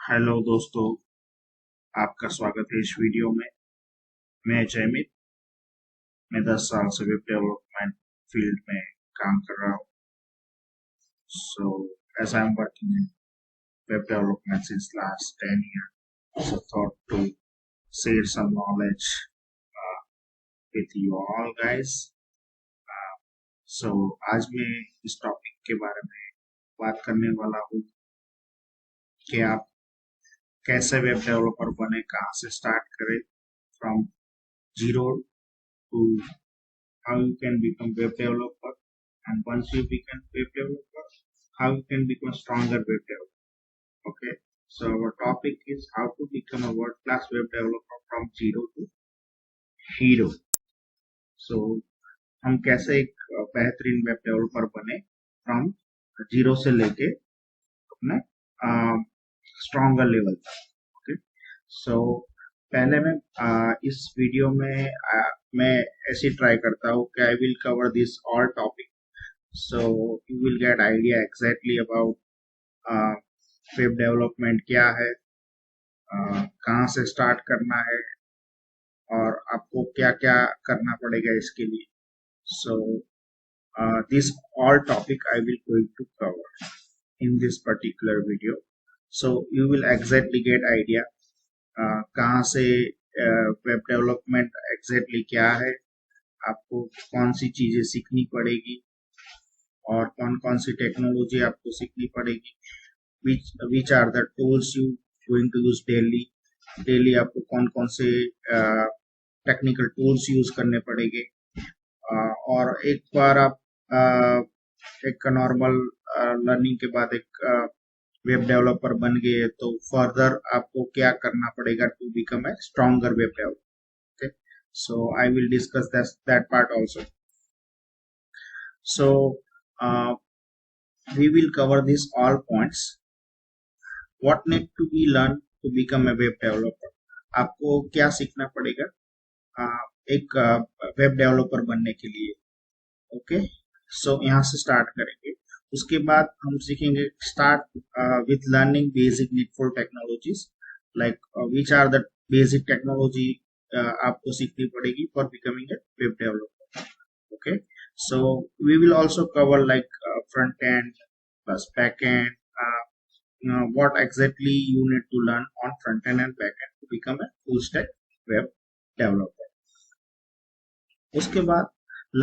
Hello दोस्तों, आपका स्वागत है इस वीडियो में। मैं जयमित। मैं 10 साल से वेब डेवलपमेंट फील्ड में काम कर रहा हूँ। So as I am working in web development since last 10 years, so thought to share some knowledge with you all guys. सो आज मैं इस टॉपिक के बारे में बात करने वाला हूँ कि आप कैसे वेब डेवलपर बने, कहाँ से स्टार्ट करें from zero to how you can become web developer, and once you become web developer, how you can become stronger web developer. Okay, so our topic is how to become a world class web developer from zero to hero. So हम कैसे एक बेहतरीन web developer बने from zero से लेके अपने stronger level तक। Okay, सो पहले मैं इस वीडियो में मैं ऐसे ट्राई करता हूँ कि I will cover this all topic, so you will get idea exactly about web development क्या है, कहाँ से स्टार्ट करना है और आपको क्या क्या करना पड़ेगा इसके लिए। so this all topic I will going to cover in this particular video, so you will exactly get idea कहाँ से वेब डेवलपमेंट एग्जैक्टली क्या है, आपको कौन सी चीजें सीखनी पड़ेगी और कौन कौन सी टेक्नोलॉजी आपको सीखनी पड़ेगी, which are the tools you going to use daily आपको कौन कौन से टेक्निकल टूल्स यूज करने पड़ेंगे। और एक बार आप एक नॉर्मल लर्निंग के बाद एक वेब डेवलपर बन गए तो फर्दर आपको क्या करना पड़ेगा to become a stronger web developer. Okay, so I will discuss that part also. So we will cover these all points. What need to be learned to become a web developer? आपको क्या सीखना पड़ेगा एक web developer बनने के लिए। Okay, सो यहाँ से स्टार्ट करेंगे। उसके बाद हम सीखेंगे start with learning basic needful technologies, like which are the basic technology आपको सीखनी पड़ेगी for becoming a web developer. Okay, so we will also cover like front end plus back end, what exactly you need to learn on front end and back end to become a full stack web developer. उसके बाद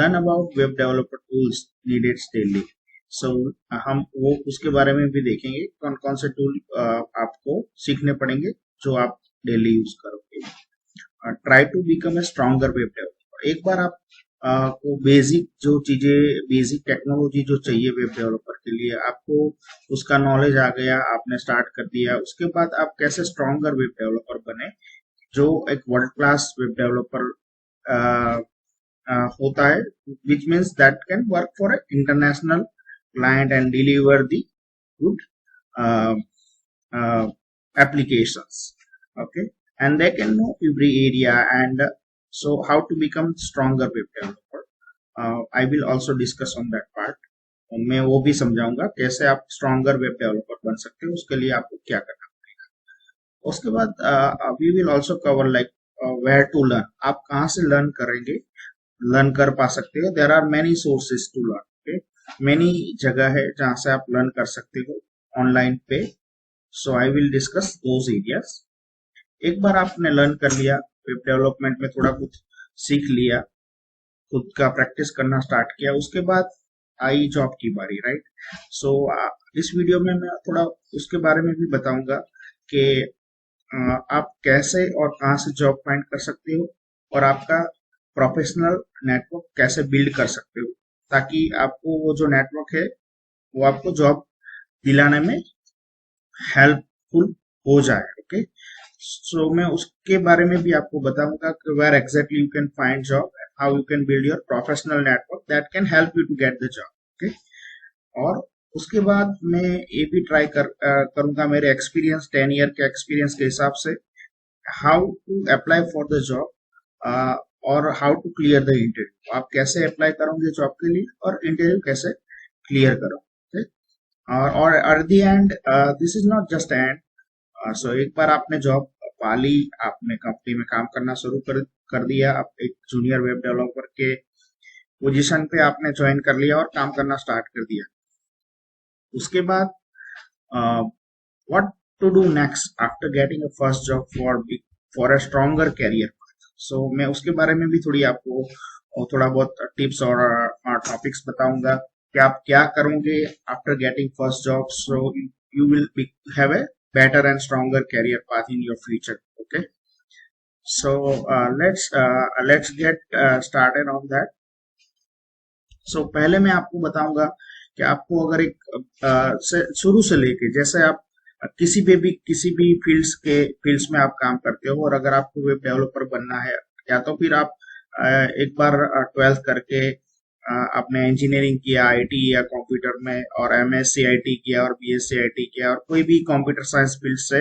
learn about web developer tools needed daily. So हम वो उसके बारे में भी देखेंगे कौन कौन से टूल आपको सीखने पड़ेंगे जो आप डेली यूज करोगे। Try to become a stronger web developer. एक बार आप को बेसिक जो चीजें, बेसिक टेक्नोलॉजी जो चाहिए वेब डेवलपर के लिए, आपको उसका नॉलेज आ गया, आपने स्टार्ट कर दिया। उसके बाद आप कैसे स्ट्रॉन्गर वेब डेवलपर बने जो एक वर्ल्ड क्लास वेब डेवलपर होता है, which means that can work for a international client and deliver the good applications. Okay, and they can know every area, and so how to become stronger web developer, I will also discuss on that part. मैं वो भी समझाऊंगा कैसे आप stronger web developer बन सकते हो, उसके लिए आपको क्या करना पड़ेगा। उसके बाद we will also cover like where to learn, आप कहाँ से लर्न करेंगे, लर्न कर पा सकते हो। There are many sources to learn. Okay, many जगह है जहाँ से आप लर्न कर सकते हो ऑनलाइन पे। So I will discuss those areas. एक बार आपने लर्न कर लिया, वेब डेवलपमेंट में थोड़ा कुछ सीख लिया, खुद का प्रैक्टिस करना स्टार्ट किया, उसके बाद आई जॉब की बारी, राइट। सो इस वीडियो में मैं थोड़ा उसके बारे में भी बताऊंगा कि आप कैसे और कहाँ से जॉब फाइंड कर सकते हो और आपका प्रोफेशनल नेटवर्क कैसे बिल्ड कर सकते हो, ताकि आपको वो जो नेटवर्क है वो आपको जॉब दिलाने में हेल्पफुल हो जाए। ओके, सो मैं उसके बारे में भी आपको बताऊंगा कि where exactly you can find job, how you can build your professional network that can help you to get the job. Okay, और उसके बाद मैं ये भी ट्राई करूंगा मेरे एक्सपीरियंस 10 ईयर के एक्सपीरियंस के हिसाब से how to apply for the job और how to clear the interview. आप कैसे अप्लाई करोगे जॉब के लिए और इंटरव्यू कैसे क्लियर करोगे। और at the end this is not just end, so एक बार आपने जॉब पा ली, आपने कंपनी में काम करना शुरू कर दिया, आप एक जूनियर वेब डेवलपर के पोजीशन पे आपने ज्वाइन कर लिया और काम करना स्टार्ट कर दिया। उसके बाद what to do next after getting a first job for a stronger career. So मैं उसके बारे में भी थोड़ी आपको थोड़ा बहुत टिप्स और टॉपिक्स बताऊंगा कि आप क्या करोगे after getting first job, so you will have a better and stronger career path in your future. Okay, so let's get started on that. So पहले मैं आपको बताऊंगा कि आपको अगर शुरू से लेके, जैसे आप किसी भी फील्ड्स में आप काम करते हो, और अगर आपको वेब डेवलपर बनना है, या तो फिर आप एक बार 12th करके आपने इंजीनियरिंग किया आईटी या कंप्यूटर में, और एमएससी आईटी किया और बीएससी आईटी किया, और कोई भी कंप्यूटर साइंस फील्ड से,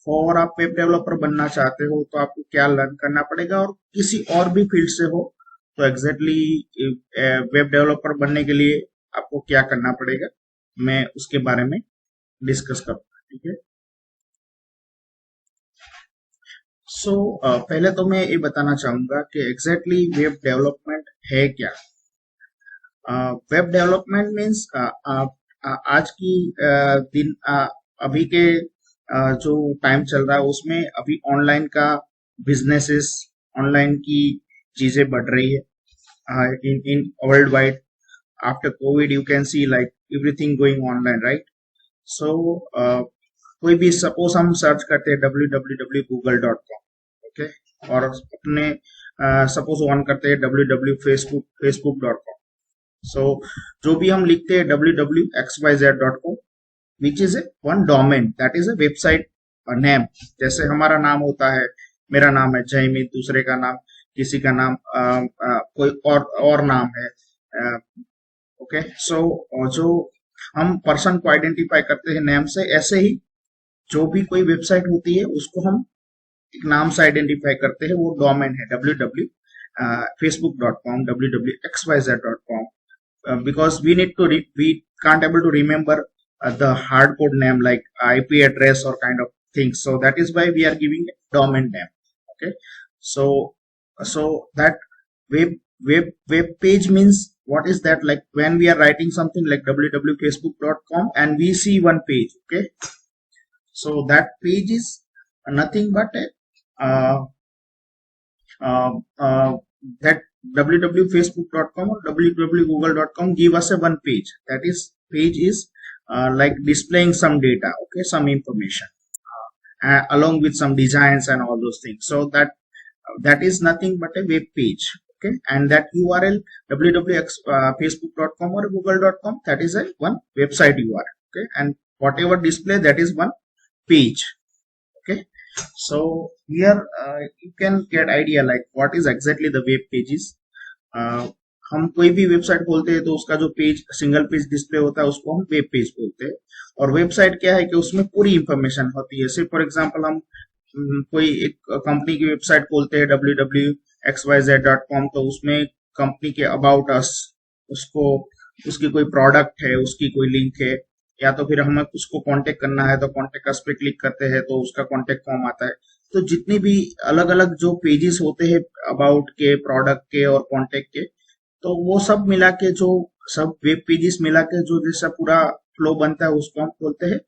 और आप वेब डेवलपर बनना चाहते हो, तो आपको क्या लर्न करना पड़ेगा, और किसी और भी फील्ड से हो तो एग्जैक्टली वेब डेवलपर बनने के लिए आपको क्या करना पड़ेगा, मैं उसके बारे में डिस्कस करूंगा। ठीक है। सो पहले तो मैं ये बताना चाहूंगा कि एग्जैक्टली वेब डेवलपमेंट है क्या। वेब डेवलपमेंट मीन्स आज की दिन अभी के जो टाइम चल रहा है उसमें अभी ऑनलाइन का बिजनेसेस, ऑनलाइन की चीजें बढ़ रही है in world wide. After covid you can see like everything going online, right. So कोई भी सपोज हम सर्च करते हैं www.google.com, ओके, और अपने सपोज ऑन करते हैं www.facebook.com। सो जो भी हम लिखते हैं www.xyz.com, which is a one domain, that is a website name. जैसे हमारा नाम होता है, मेरा नाम है जयमित, दूसरे का नाम, किसी का नाम कोई और नाम है, ओके। सो जो हम पर्सन को आइडेंटिफाई करते हैं नेम से, ऐसे ही जो भी कोई वेबसाइट होती है उसको हम एक नाम से आइडेंटिफाई करते हैं, वो डोमेन है www.facebook.com, www.xyz.com, because we can't able to remember the hard code name like IP address or kind of things, so that is why we are giving a domain name. Okay, so that web page means what is that, like when we are writing something like www.facebook.com and we see one page, okay, so that page is nothing but a that www.facebook.com or www.google.com give us a one page. That is page is like displaying some data, okay, some information along with some designs and all those things. So that is nothing but a web page, okay. And that URL www.facebook.com or google.com, that is a one website URL, okay. And whatever display, that is one page, okay. So here you can get idea like what is exactly the web pages. हम कोई भी website खोलते हैं तो उसका जो page, single page display होता है, उसको हम वेब पेज बोलते हैं। और वेबसाइट क्या है कि उसमें पूरी इंफॉर्मेशन होती है। जैसे फॉर एग्जांपल हम कोई एक कंपनी की वेबसाइट खोलते हैं www.xyz.com, तो उसमें कंपनी के अबाउट अस, उसको उसकी कोई प्रोडक्ट है, उसकी कोई लिंक है, या तो फिर हमें उसको कांटेक्ट करना है तो कांटेक्ट अस पे क्लिक करते हैं तो उसका कांटेक्ट फॉर्म आता है। तो जितनी भी अलग अलग जो पेजेस होते हैं अबाउट के, प्रोडक्ट के और कांटेक्ट के, तो वो सब मिला के, जो सब वेब पेजेस मिला के जो जैसा पूरा फ्लो बनता है, उसको हम बोलते हैं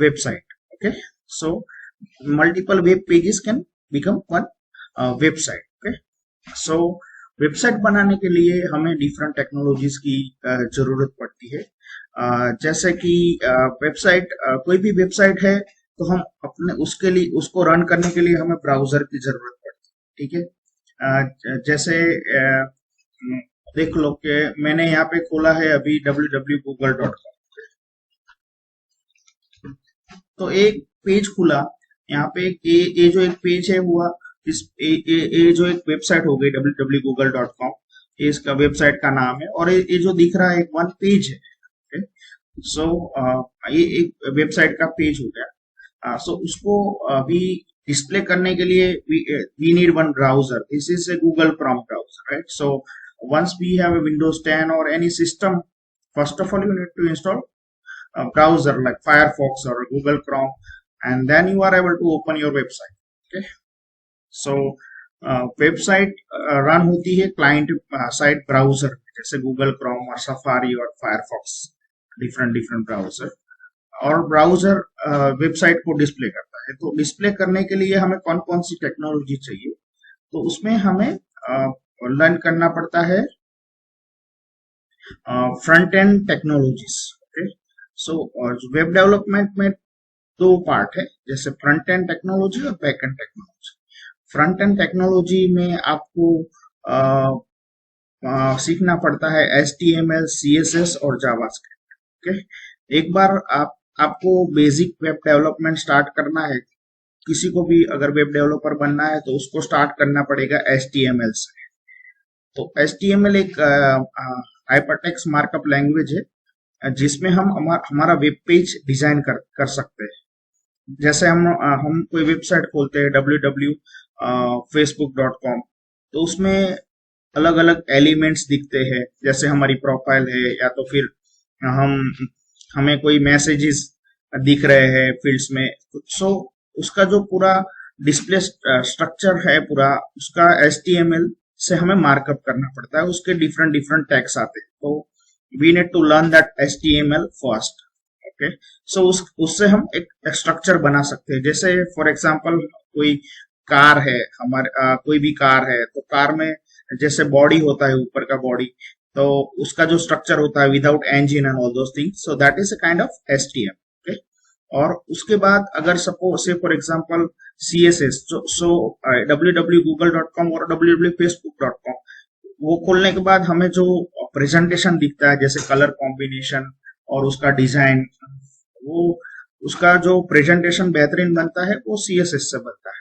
website, okay. So multiple web pages can become one website, okay. So website बनाने के लिए हमें डिफरेंट टेक्नोलॉजीज की जरूरत पड़ती है। जैसे कि वेबसाइट, कोई भी वेबसाइट है तो हम अपने उसके लिए, उसको रन करने के लिए हमें ब्राउजर की जरूरत पड़ती है, ठीक है। जैसे देख लो कि मैंने यहाँ पे खोला है अभी www.google.com, तो एक पेज खुला यहाँ पे, ये जो एक पेज है हुआ, इस ये जो एक वेबसाइट हो गई www.google.com, ये इसका वेबसाइट का नाम है, और ये जो दिख रहा है एक वन पेज है। सो ये एक वेबसाइट का पेज हो गया। सो उसको अभी डिस्प्ले करने के लिए we need one browser. This is a Google Chrome browser, right? So once we have a Windows 10 or any system, first of all you need to install a browser like Firefox or Google Chrome, and then you are able to open your website. Okay, so website run होती है client side browser, जैसे Google Chrome और safari और Firefox, different different browser, और browser website को display करता है। तो डिस्प्ले करने के लिए हमें कौन कौन सी टेक्नोलॉजी चाहिए, तो उसमें हमें लर्न करना पड़ता है front end technologies. Okay, so web development में दो पार्ट है, जैसे फ्रंट एंड टेक्नोलॉजी और back and technology. Front end technology में आपको सीखना पड़ता है HTML, CSS और जावास्क्रिप्ट। ओके, एक बार आपको बेसिक वेब डेवलपमेंट स्टार्ट करना है, किसी को भी अगर वेब डेवलपर बनना है तो उसको स्टार्ट करना पड़ेगा HTML से। तो HTML एक हाइपरटेक्स्ट मार्कअप लैंग्वेज है, जिसमें हम हमारा वेब पेज डिजाइन कर सकते हैं। जैसे हम कोई वेबसाइट खोलते हैं www.facebook.com, तो उसमें अलग अलग एलिमेंट्स दिखते हैं, जैसे हमारी प्रोफाइल है, या तो फिर हमें कोई मैसेजेस दिख रहे हैं फील्ड्स में। सो उसका जो पूरा डिस्प्ले स्ट्रक्चर है पूरा, उसका HTML से हमें मार्कअप करना पड़ता है, उसके डिफरेंट डिफरेंट टैग्स आते हैं। तो we need to learn that HTML first. Okay, so उससे हम एक स्ट्रक्चर बना सकते हैं। जैसे फॉर एग्जांपल कोई कार है, कोई भी कार है, तो कार में जैसे बॉडी होता है, ऊपर का बॉडी, तो उसका जो स्ट्रक्चर होता है without engine and all those things, so that is a kind of HTML। Okay, और उसके बाद अगर सपोज से for example CSS, so www.google.com और www.facebook.com, वो खोलने के बाद हमें जो प्रेजेंटेशन दिखता है, जैसे कलर कॉम्बिनेशन और उसका डिजाइन, वो उसका जो प्रेजेंटेशन बेहतरीन बनता है वो CSS से बनता है।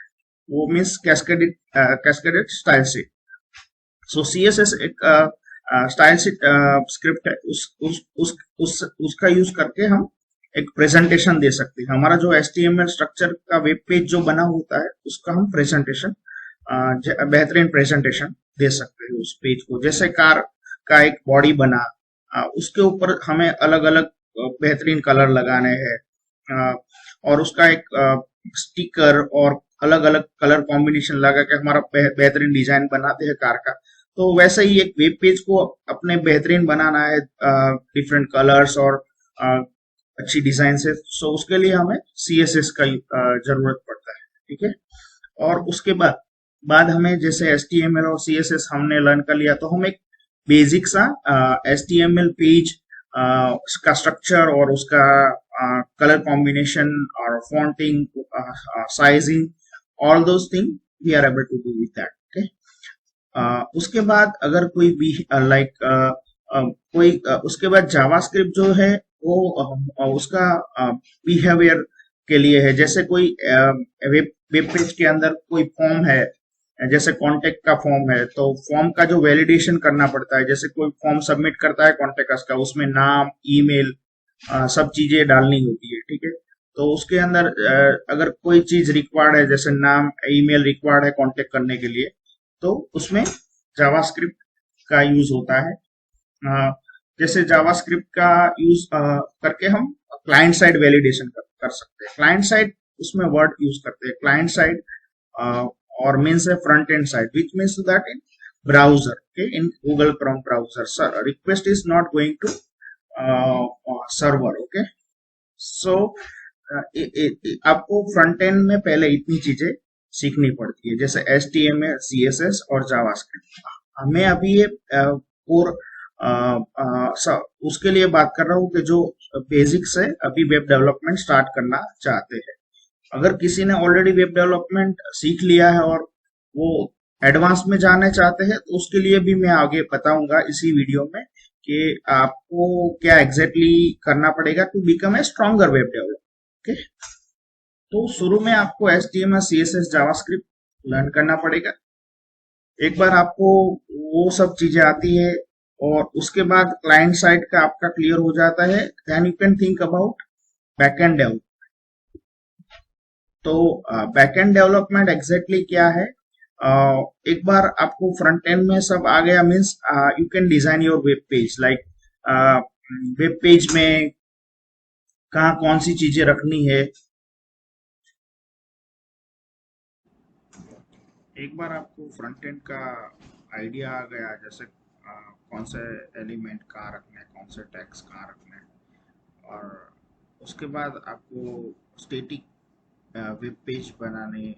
वो मीन्स कैस्केडेड स्टाइल शीट। सो CSS एक स्टाइल शीट स्क्रिप्ट है, उसका यूज करके हम एक प्रेजेंटेशन दे सकते हैं। हमारा जो HTML स्ट्रक्चर का वेब पेज जो बना होता है, उसका हम प्रेजेंटेशन बेहतरीन प्रेजेंटेशन दे सकते हैं उस पेज को। जैसे कार का एक बॉडी बना, उसके ऊपर हमें अलग अलग बेहतरीन कलर लगाने हैं, और उसका एक स्टिकर और अलग अलग कलर कॉम्बिनेशन लगा के हमारा बेहतरीन डिजाइन बनाते हैं कार का। तो वैसे ही एक वेब पेज को अपने बेहतरीन बनाना है, डिफरेंट कलर्स और अच्छी डिजाइन से, सो उसके लिए हमें CSS का जरूरत पड़ता है। ठीक है, और उसके बाद हमें जैसे HTML और CSS हमने लर्न कर लिया, तो हम एक बेसिक सा HTML पेज का स्ट्रक्चर और उसका कलर कॉम्बिनेशन और fonting, sizing, all those thing we are able to do with that. Okay, उसके बाद अगर कोई भी उसके बाद जावास्क्रिप्ट जो है वो उसका बिहेवियर के लिए है। जैसे कोई वेब पेज के अंदर कोई फॉर्म है, जैसे कॉन्टेक्ट का फॉर्म है, तो फॉर्म का जो वैलिडेशन करना पड़ता है। जैसे कोई फॉर्म सबमिट करता है कॉन्टेक्ट का, उसमें नाम, ईमेल, सब चीजें डालनी होती है। ठीक है, तो उसके अंदर अगर कोई चीज रिक्वायर्ड है, जैसे नाम, ईमेल रिक्वायर्ड है कॉन्टेक्ट करने के लिए, तो उसमें जावास्क्रिप्ट का यूज होता है। जैसे जावास्क्रिप्ट का यूज करके हम क्लाइंट साइड वैलिडेशन कर सकते हैं। क्लाइंट साइड उसमें वर्ड यूज करते हैं, क्लाइंट साइड और मीन्स है front end side, which means that in browser, okay, in Google Chrome browser, request is not going to server. Okay, so आपको front end में पहले इतनी चीजें सीखनी पड़ती है, जैसे HTML, CSS और जावास्क्रिप्ट। हमें अभी ये कोर उसके लिए बात कर रहा हूँ कि जो बेसिक से अभी वेब डेवलपमेंट स्टार्ट करना चाहते हैं। अगर किसी ने ऑलरेडी वेब डेवलपमेंट सीख लिया है और वो एडवांस में जाना चाहते हैं, तो उसके लिए भी मैं आगे बताऊंगा इसी वीडियो में कि आपको क्या एग्जैक्टली करना पड़ेगा to become a stronger web developer. Okay, तो शुरू में आपको HTML, CSS, जावास्क्रिप्ट लर्न करना पड़ेगा। एक बार आपको वो सब चीजें आती है और उसके बाद क्लाइंट साइड का आपका क्लियर हो जाता है, then you can think about backend development. तो बैकएंड डेवलपमेंट एग्जैक्टली क्या है? एक बार आपको फ्रंट एंड में सब आ गया, means you can design your web page. Like web page में कहाँ कौन सी चीजें रखनी है, एक बार आपको फ्रंट एंड का आइडिया आ गया, जैसे कौन से एलिमेंट कहाँ रखने हैं, कौन से टैग्स कहाँ रखने हैं, और उसके बाद आपको स्टैटिक वेब पेज बनाने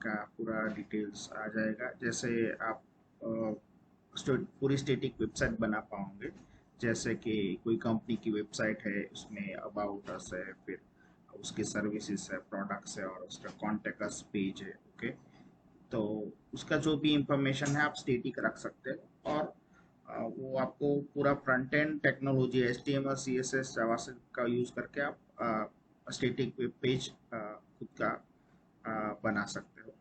का पूरा डिटेल्स आ जाएगा। जैसे आप पूरी स्टैटिक वेबसाइट बना पाओगे, जैसे कि कोई कंपनी की वेबसाइट है, उसमें अबाउट अस है, फिर उसके सर्विसेज है, प्रोडक्ट्स है, और उसका कॉन्टेक्ट अस पेज है। ओके, तो उसका जो भी इंफॉर्मेशन है आप स्टैटिक रख सकते हो। और वो आपको पूरा front end technology HTML CSS JavaScript का यूज करके आप स्टैटिक वेब पेज खुद का बना सकते हो।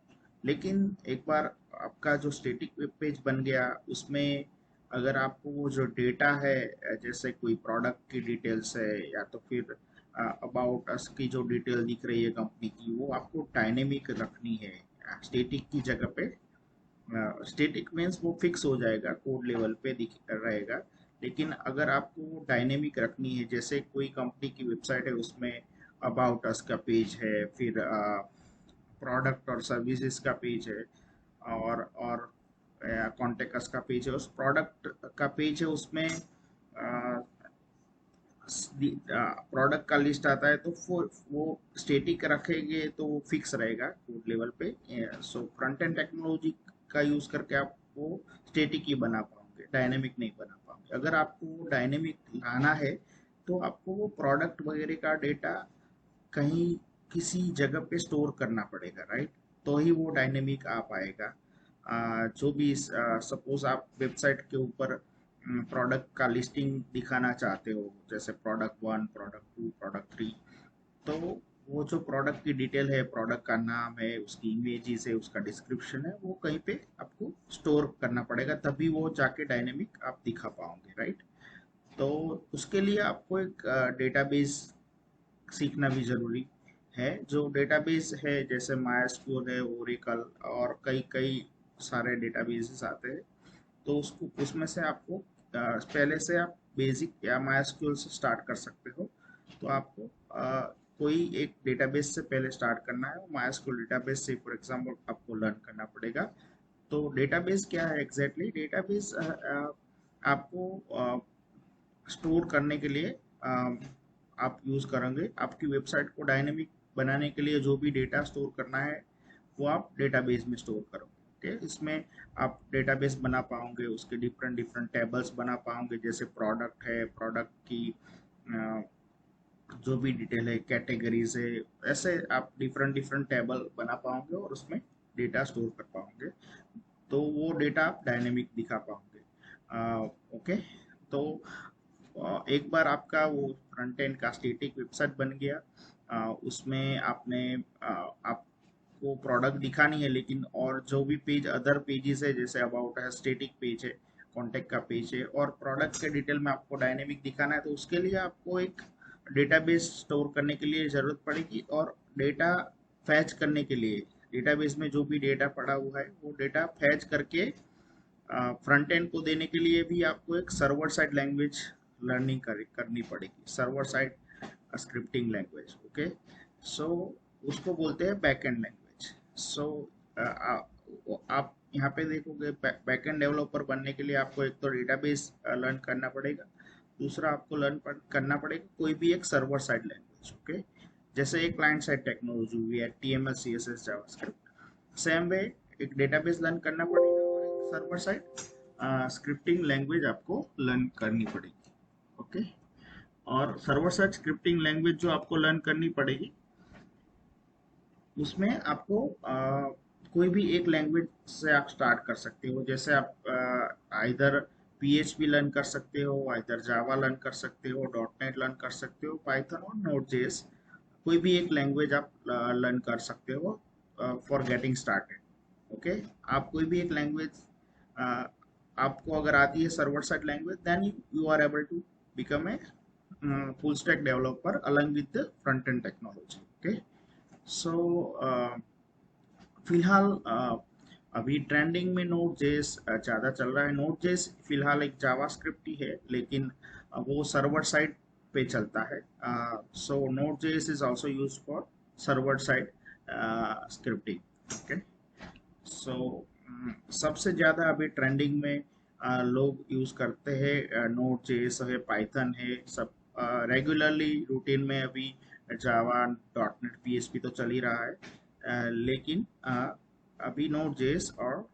लेकिन एक बार आपका जो स्टैटिक वेब पेज बन गया, उसमें अगर आपको वो जो डेटा है, जैसे कोई प्रोडक्ट की डिटेल्स है, या तो फिर अबाउट अस की जो डिटेल दिख रही है कंपनी की, वो आपको डायनेमिक रखनी है स्टैटिक की जगह पे। स्टैटिक मीन्स वो फिक्स हो जाएगा, कोड लेवल पे दिख रहेगा। लेकिन अगर आपको डायनेमिक रखनी है, जैसे कोई कंपनी की वेबसाइट है, उसमें अबाउट अस का पेज है, फिर प्रोडक्ट और सर्विसेज का पेज है, और कॉन्टेक्ट अस का पेज है, उस प्रोडक्ट का पेज है, उसमें प्रोडक्ट का लिस्ट आता है, तो वो स्टैटिक रखेंगे तो वो फिक्स रहेगा कोड लेवल पे। सो फ्रंट एंड टेक्नोलॉजी का यूज करके आप वो स्टैटिक ही बना पाओगे, डायनेमिक नहीं बना पाओगे। अगर आपको डायनेमिक लाना है, तो आपको वो प्रोडक्ट वगैरह का डेटा कहीं किसी जगह पे स्टोर करना पड़ेगा, राइट? तो ही वो डायनेमिक आ पाएगा। जो भी सपोज आप वेबसाइट के ऊपर प्रोडक्ट का लिस्टिंग दिखाना चाहते हो, जैसे प्रोडक्ट 1, प्रोडक्ट 2, प्रोडक्ट 3, तो वो जो प्रोडक्ट की डिटेल है, प्रोडक्ट का नाम है, उसकी इमेजेस है, उसका डिस्क्रिप्शन है, वो कहीं पे आपको स्टोर करना पड़ेगा, तभी वो जाके डायनेमिक आप दिखा पाओगे, राइट? तो उसके लिए आपको एक डेटाबेस सीखना भी जरूरी है। जो डेटाबेस है, जैसे मायस्क्यूएल है, ओरेकल, और कई कई सारे डेटाबेसेस आते हैं, तो उसको उसमें से आपको पहले से आप बेसिक या मायस्क्यूएल से स्टार्ट कर सकते हो। तो आपको कोई एक डेटाबेस से पहले स्टार्ट करना है, मायस्क्यूएल डेटाबेस से फॉर एग्जांपल आपको लर्न करना पड़ेगा। तो डेटाबेस क्या है एग्जैक्टली? डेटाबेस आपको स्टोर करने के लिए आप यूज करेंगे। आपकी वेबसाइट को डायनेमिक बनाने के लिए जो भी डेटा स्टोर करना है, वो आप डेटाबेस में स्टोर करोगे। ओके, इसमें आप डेटाबेस बना पाओगे, उसके डिफरेंट डिफरेंट टेबल्स बना पाओगे, जैसे प्रोडक्ट है, प्रोडक्ट की अ, जो भी डिटेल है, कैटेगरीज है, ऐसे आप डिफरेंट डिफरेंट टेबल बना पाओगे और उसमें डेटा स्टोर कर पाओगे। तो वो डेटा आप डायनेमिक दिखा पाओगे। ओके, तो एक बार आपका वो फ्रंट एंड का स्टैटिक वेबसाइट बन गया, उसमें आपने आपको प्रोडक्ट दिखानी है, लेकिन और जो भी पेज अदर पेजेस है, जैसे अबाउट है, स्टैटिक पेज है, कॉन्टेक्ट का पेज है, और प्रोडक्ट के डिटेल में आपको डायनेमिक दिखाना है, तो उसके लिए आपको एक डेटाबेस स्टोर करने के लिए जरूरत पड़ेगी। और डेटा फैच करने के लिए डेटाबेस में जो भी डेटा पड़ा हुआ है, वो डेटा फैच करके फ्रंट एंड को देने के लिए भी आपको एक सर्वर साइड लैंग्वेज लर्निंग करनी पड़ेगी, server side scripting language. Okay, so उसको बोलते हैं बैक एंड लैंग्वेज। सो आप यहाँ पे देखोगे, बैक एंड डेवलपर बनने के लिए आपको एक तो डेटाबेस लर्न करना पड़ेगा, दूसरा आपको लर्न करना पड़ेगा कोई भी एक सर्वर साइड लैंग्वेज। ओके, जैसे एक क्लाइंट साइड टेक्नोलॉजी हुई HTML CSS JavaScript, same way एक डेटाबेस लर्न करना पड़ेगा, और एक सर्वर साइड स्क्रिप्टिंग लैंग्वेज आपको लर्न करनी पड़ेगी। ओके, और सर्वर साइड स्क्रिप्टिंग लैंग्वेज जो आपको लर्न करनी पड़ेगी, उसमें आपको कोई भी एक लैंग्वेज से आप स्टार्ट कर सकते हो। जैसे आप आइदर PHP लर्न कर सकते हो, आइदर जावा लर्न कर सकते हो, .NET लर्न कर सकते हो, पाइथन और Node.js, कोई भी एक लैंग्वेज आप लर्न कर सकते हो फॉर गेटिंग स्टार्टेड। ओके, आप कोई भी एक लैंग्वेज आपको अगर आती है server side language, then you are able to become a full stack developer along with the front end technology। okay, so फिलहाल अभी ट्रेंडिंग में नोड जेस ज़्यादा चल रहा है। नोड जेस फिलहाल एक जावास्क्रिप्ट ही है, लेकिन वो सर्वर साइड पे चलता है। So node JS is also used for server side scripting. Okay, so सबसे ज़्यादा अभी ट्रेंडिंग में लोग यूज़ करते हैं नोड जेएस है, पाइथन है, सब रेगुलरली रूटीन में अभी जावा डॉट नेट पीएचपी तो चल ही रहा है, लेकिन अभी नोड जेएस और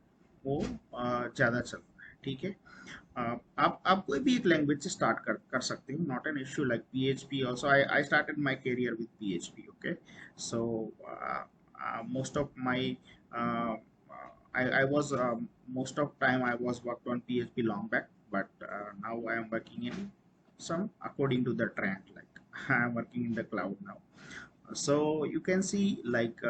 वो ज़्यादा चल रहा है। ठीक है, आप कोई भी एक लैंग्वेज से स्टार्ट कर सकते हो, not an issue like PHP also. I started my career with PHP, okay. So most of my I was most of time I was worked on PHP long back, but now I am working in some according to the trend. Like I am working in the cloud now. So you can see like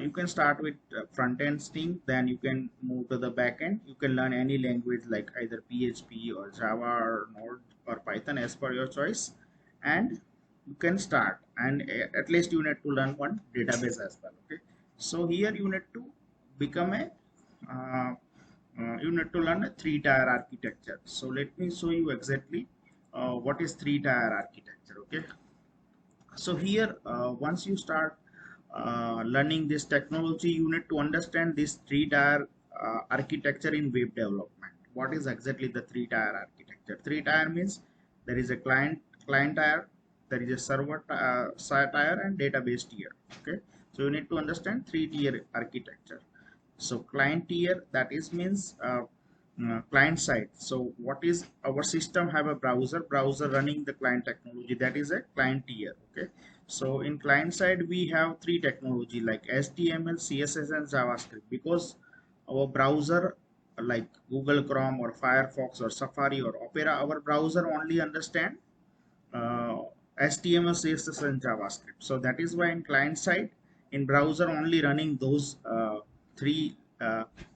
you can start with front end thing, then you can move to the back end. You can learn any language like either PHP or Java or Node or Python as per your choice, and you can start. And at least you need to learn one database as well. Okay, so here you need to become a you need to learn a three-tier architecture. So let me show you exactly what is three-tier architecture. Okay, so here once you start learning this technology, you need to understand this three-tier architecture in web development. What is exactly the three-tier architecture? Three-tier means there is a client tier, there is a server side tier, and database tier. Okay, so you need to understand three-tier architecture. So client tier, that is means client side. So what is our system have a browser running the client technology, that is a client tier. Okay, so in client side we have three technology like HTML, CSS, and JavaScript, because our browser like Google Chrome or Firefox or Safari or Opera, our browser only understand uh, HTML, CSS, and JavaScript. So that is why in client side, in browser only running those three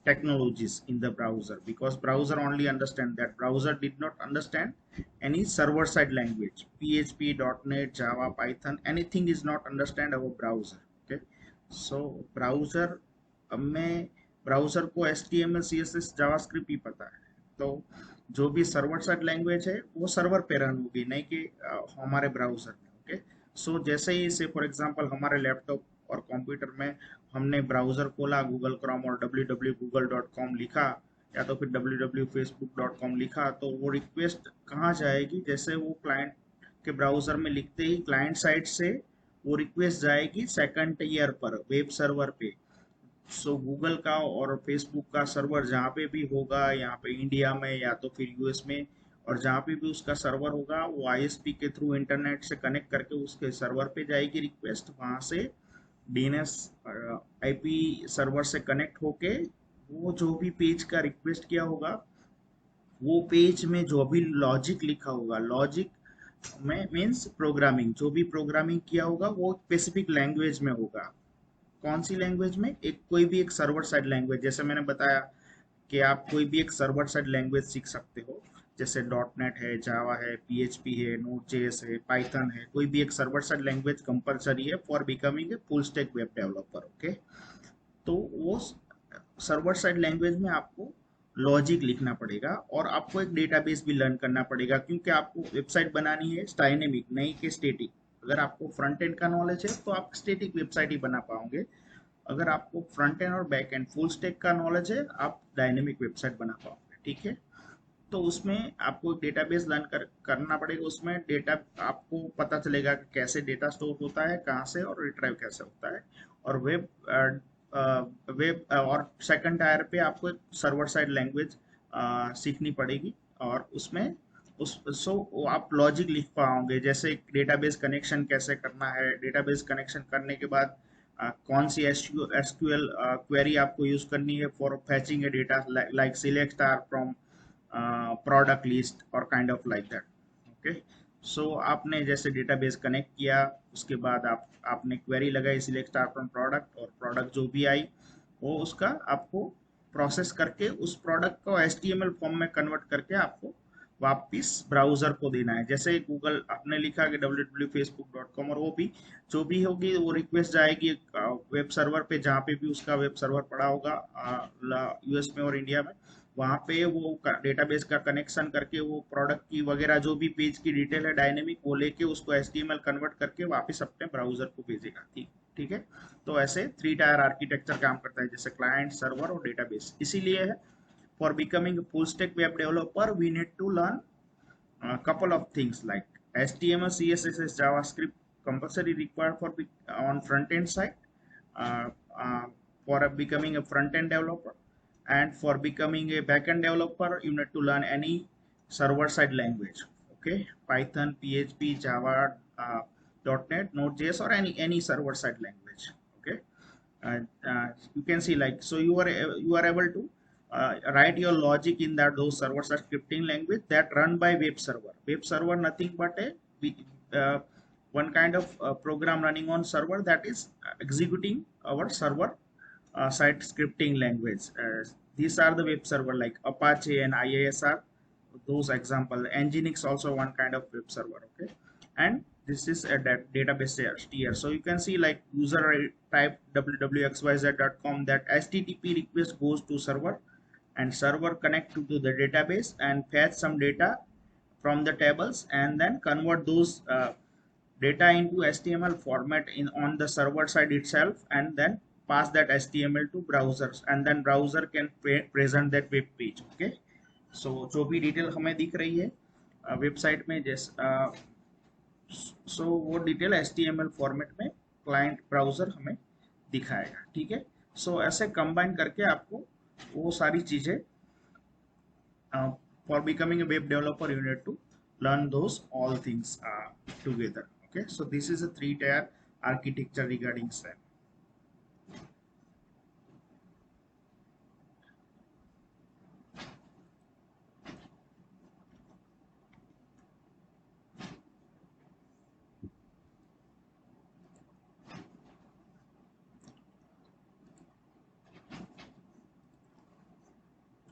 technologies in the browser, because browser only understand that. Browser did not understand any server side language, PHP, .NET, Java, Python, anything is not understand our browser. Okay, so browser में browser को HTML, CSS, JavaScript ही पता है, तो जो भी server side language है वो server पे रन होगी, नहीं कि हमारे ब्राउजर में। ओके, सो जैसे ही से फॉर एग्जांपल हमारे लैपटॉप और कंप्यूटर में हमने ब्राउजर खोला, गूगल क्रोम और www.google.com लिखा, या तो फिर www.facebook.com लिखा, तो वो रिक्वेस्ट कहाँ जाएगी? जैसे वो क्लाइंट के ब्राउजर में लिखते ही क्लाइंट साइड से वो रिक्वेस्ट जाएगी सेकंड ईयर पर वेब सर्वर पे। सो गूगल का और फेसबुक का सर्वर जहाँ पे भी होगा, यहाँ पे इंडिया में या तो फिर यूएस में, और जहाँ पे भी उसका सर्वर होगा वो आईएसपी के थ्रू इंटरनेट से कनेक्ट करके उसके सर्वर पे जाएगी रिक्वेस्ट, वहाँ से डीएनएस आईपी सर्वर से कनेक्ट होके वो जो भी पेज का रिक्वेस्ट किया होगा, वो पेज में जो भी लॉजिक लिखा होगा, लॉजिक में मीन्स प्रोग्रामिंग, जो भी प्रोग्रामिंग किया होगा वो स्पेसिफिक लैंग्वेज में होगा। कौन सी लैंग्वेज में? एक कोई भी एक सर्वर साइड लैंग्वेज, जैसे मैंने बताया कि आप कोई भी एक सर्वर साइड लैंग्वेज सीख सकते हो, जैसे डॉट नेट है, जावा है, पीएचपी है, नोड जेएस है, पाइथन है, कोई भी एक सर्वर साइड लैंग्वेज कंपलसरी है for becoming a full stack web developer. Okay, तो वो सर्वर साइड लैंग्वेज में आपको लॉजिक लिखना पड़ेगा और आपको एक डेटाबेस भी लर्न करना पड़ेगा, क्योंकि आपको वेबसाइट बनानी है डायनेमिक, नहीं कि स्टेटिक। अगर आपको फ्रंट एंड का नॉलेज है तो आप स्टेटिक वेबसाइट ही बना पाओगे, अगर आपको फ्रंट एंड और बैक एंड फुल स्टैक का नॉलेज है आप डायनेमिक वेबसाइट बना पाओगे। ठीक है, तो उसमें आपको डेटाबेस लर्न करना पड़ेगा, उसमें डेटा आपको पता चलेगा कि कैसे डेटा स्टोर होता है, कहाँ से, और रिट्राइव कैसे होता है। और वेब और सेकंड टायर पे आपको एक सर्वर साइड लैंग्वेज सीखनी पड़ेगी, और उसमें आप लॉजिक लिख पाओगे, जैसे डेटाबेस कनेक्शन कैसे करना है, डेटाबेस कनेक्शन करने के बाद कौन सी एसक्यूएल क्वेरी आपको यूज करनी है for fetching a data like select star from product list और kind of like that. Okay, so आपने जैसे डेटाबेस कनेक्ट किया, उसके बाद आपने क्वेरी लगाई सिलेक्ट स्टार फ्रॉम प्रोडक्ट, और प्रोडक्ट जो भी आई वो उसका आपको प्रोसेस करके उस प्रोडक्ट को एचटीएमएल फॉर्म में कन्वर्ट करके आपको वापिस ब्राउजर को देना है। जैसे गूगल आपने लिखा कि www.facebook.com, और वो भी जो भी होगी वो रिक्वेस्ट जाएगी वेब सर्वर पे, जहाँ पे भी उसका वेब सर्वर पड़ा होगा यूएस में और इंडिया में, वहाँ पे वो डेटाबेस का कनेक्शन करके वो प्रोडक्ट की वगैरह जो भी पेज की डिटेल है डायनेमिक, वो लेके उसको एचटीएमएल कन्वर्ट करके वापस अपने ब्राउजर को भेजेगा। ठीक, ठीक है। तो ऐसे 3 टायर आर्किटेक्चर काम करता है, जैसे क्लाइंट, सर्वर और डेटाबेस। इसीलिए है for becoming full stack web developer we need to learn couple of things like HTML, CSS, JavaScript compulsory required for on front end side, uh, uh, for becoming a front end developer, and for becoming a back end developer you need to learn any server side language. Okay, Python, PHP, Java, .NET, Node.js, or any server side language. Okay, you can see, like, so you are able to write your logic in that those servers are scripting language that run by web server nothing but a uh, one kind of program running on server that is executing our server side scripting language. These are the web server like Apache and IISR, those example. Nginx also one kind of web server. Okay, and this is a database tier. So you can see, like, user type www.xyz.com, that HTTP request goes to server, and server connect to the database and fetch some data from the tables, and then convert those data into HTML format in on the server side itself, and then pass that HTML to browsers, and then browser can present that web page. Okay, so जो भी detail हमें दिख रही है website में, जैसे सो वो detail HTML format में क्लाइंट ब्राउजर हमें दिखाएगा। ठीक है, सो ऐसे कंबाइन करके आपको वो सारी चीजें, for becoming a web developer you need to learn those all things together. Okay, so this is a 3-tier architecture regarding SAP.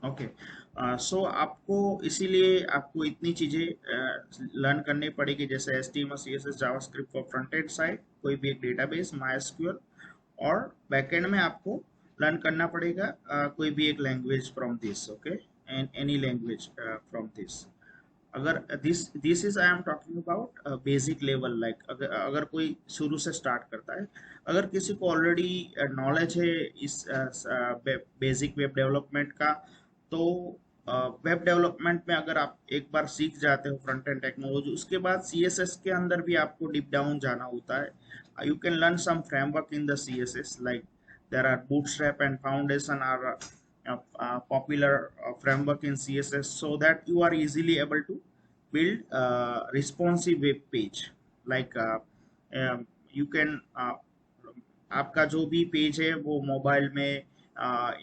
Okay, so आपको इसीलिए आपको इतनी चीज़ें लर्न करनी पड़ेगी, जैसे HTML, CSS, JavaScript for front end side, कोई भी एक डेटाबेस, MySQL, और बैकएंड में आपको लर्न करना पड़ेगा कोई भी एक language from this. Okay, and any language from this. अगर this is I am talking about basic level, like अगर कोई शुरू से स्टार्ट करता है, अगर किसी को ऑलरेडी नॉलेज है इस बेसिक वेब डेवलपमेंट का, तो वेब डेवलपमेंट में अगर आप एक बार सीख जाते हो फ्रंट एंड टेक्नोलॉजी, उसके बाद CSS के अंदर भी आपको डीप डाउन जाना होता है। You can learn some framework in the CSS, like there are bootstrap and foundation are popular framework in CSS, so that you are easily able to build responsive web page, like you can आपका जो भी page है वो mobile में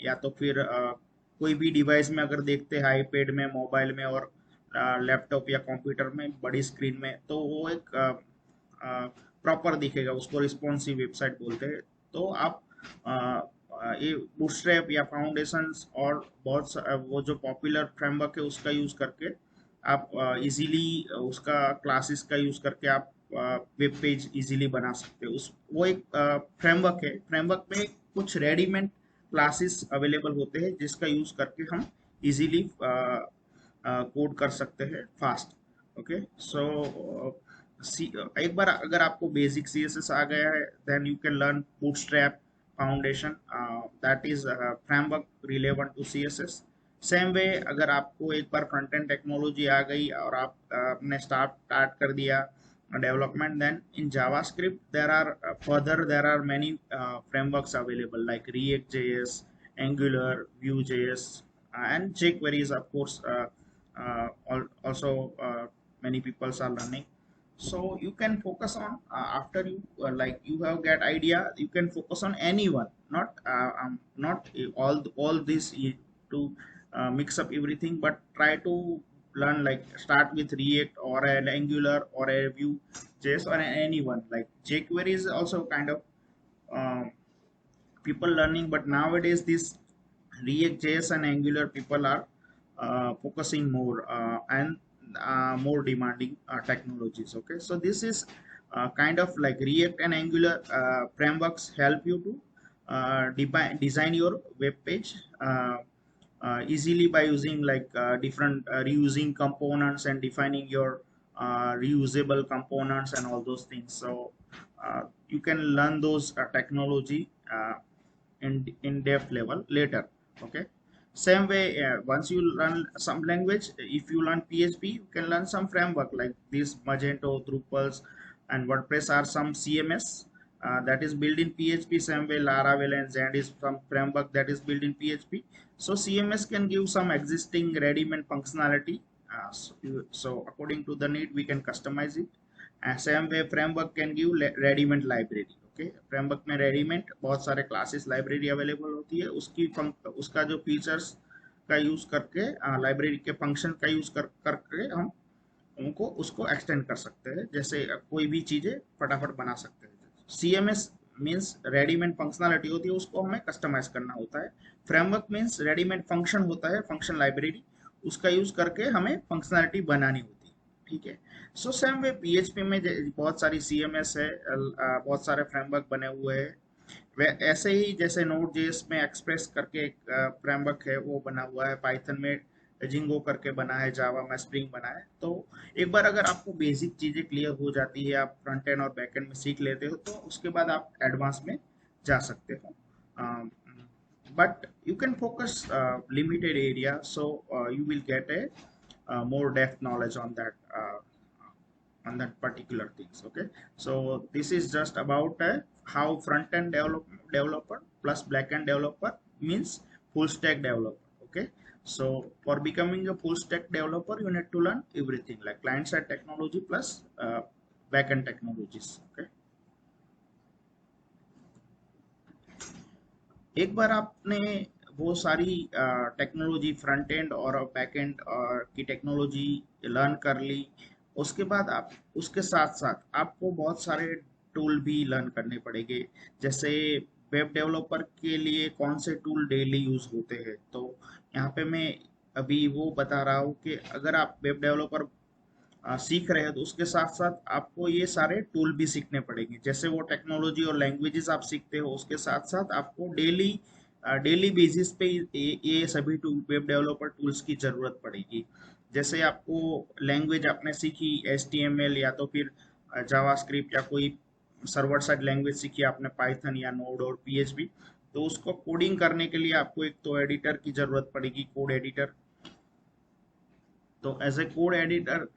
या तो फिर कोई भी डिवाइस में अगर देखते हैं, आईपैड में, मोबाइल में, और लैपटॉप या कंप्यूटर में बड़ी स्क्रीन में, तो वो एक प्रॉपर दिखेगा, उसको रिस्पॉन्सिव वेबसाइट बोलते हैं। तो आप ये बूटस्ट्रैप या फाउंडेशंस और वो जो पॉपुलर फ्रेमवर्क है उसका यूज करके आप इजीली उसका क्लासेस का यूज करके आप वेब पेज इजीली बना सकते हो। उस वो एक फ्रेमवर्क है, फ्रेमवर्क में कुछ रेडीमेड क्लासेस अवेलेबल होते हैं जिसका यूज करके हम इजीली कोड कर सकते हैं फास्ट। ओके, सो एक बार अगर आपको बेसिक CSS आ गया है, then you can learn bootstrap foundation, that is framework relevant to CSS। Same way अगर आपको एक बार फ्रंट एंड टेक्नोलॉजी आ गई और आप अपने स्टार्ट कर दिया development, then in JavaScript there are many frameworks available like React.js, Angular, Vue.js, and jQuery is of course also many people are learning. So you can focus on after you like you have get idea, you can focus on anyone, not all this to mix up everything, but try to learn, like start with React or an Angular or a Vue.js or anyone. Like jQuery is also kind of people learning, but nowadays this React.js and Angular people are focusing more and more demanding technologies. Okay, so this is kind of like React and Angular frameworks help you to design your web page easily by using like different reusing components and defining your reusable components and all those things. So You can learn those technology in depth level later. Okay, same way, once you learn some language, if you learn PHP, you can learn some framework like this Magento, Drupals, and WordPress are some CMS that is built in PHP. Same way, Laravel and Zend is some framework that is built in PHP. So CMS can give some existing ready-made functionality. So according to the need, we can customize it. And same way, framework can give ready-made library. Okay, framework में readymade बहुत सारे classes library available होती है, उसका जो features का use करके library के फंक्शन का यूज करके हम उनको उसको एक्सटेंड कर सकते हैं, जैसे कोई भी चीजें फटाफट बना सकते हैं। CMS मीन्स रेडीमेड फंक्शनलिटी होती है, उसको हमें कस्टमाइज करना होता है। फ्रेमवर्क मीन्स रेडीमेड फंक्शन होता है, फंक्शन लाइब्रेरी, उसका यूज करके हमें फंक्शनलिटी बनानी होती है। ठीक है, सो सेम वे PHP में बहुत सारी CMS है, बहुत सारे फ्रेमवर्क बने हुए हैं। वे ऐसे ही जैसे नोड जेएस में एक्सप्रेस करके एक फ्रेमवर्क है वो बना हुआ है, पाइथन में जिंगो करके बना है, जावा में स्प्रिंग बना है। तो एक बार अगर आपको बेसिक चीजें क्लियर हो जाती है, आप फ्रंट एंड और बैक एंड में सीख लेते हो, तो उसके बाद आप एडवांस में जा सकते हो। But you can focus limited area, so you will gate A more depth knowledge on that particular things. Okay, so this is just about how front end developer plus back end developer means full stack developer. Okay, so for becoming a full stack developer, you need to learn everything like client side technology plus back end technologies. Okay, एक बार आपने वो सारी technology front end और back and की technology learn कर ली, उसके बाद आप उसके साथ साथ आपको बहुत सारे टूल भी लर्न करने पड़ेंगे। जैसे वेब डेवलपर के लिए कौन से टूल डेली यूज होते हैं, तो यहाँ पे मैं अभी वो बता रहा हूँ कि अगर आप वेब डेवलपर सीख रहे हो, तो उसके साथ साथ आपको ये सारे टूल भी सीखने पड़ेंगे। जैसे वो टेक्नोलॉजी और लैंग्वेजेस आप सीखते हो, उसके साथ साथ आपको डेली डेली बेसिस पे ये सभी टूल, वेब डेवलपर टूल्स की जरूरत पड़ेगी। जैसे आपको लैंग्वेज आपने सीखी HTML या तो फिर जावास्क्रिप्ट या कोई सर्वर साइड लैंग्वेज सीखी आपने, पाइथन या नोड और PHP, तो उसको कोडिंग करने के लिए आपको एक तो एडिटर की जरूरत पड़ेगी, कोड एडिटर। तो एज ए कोड एडिटर,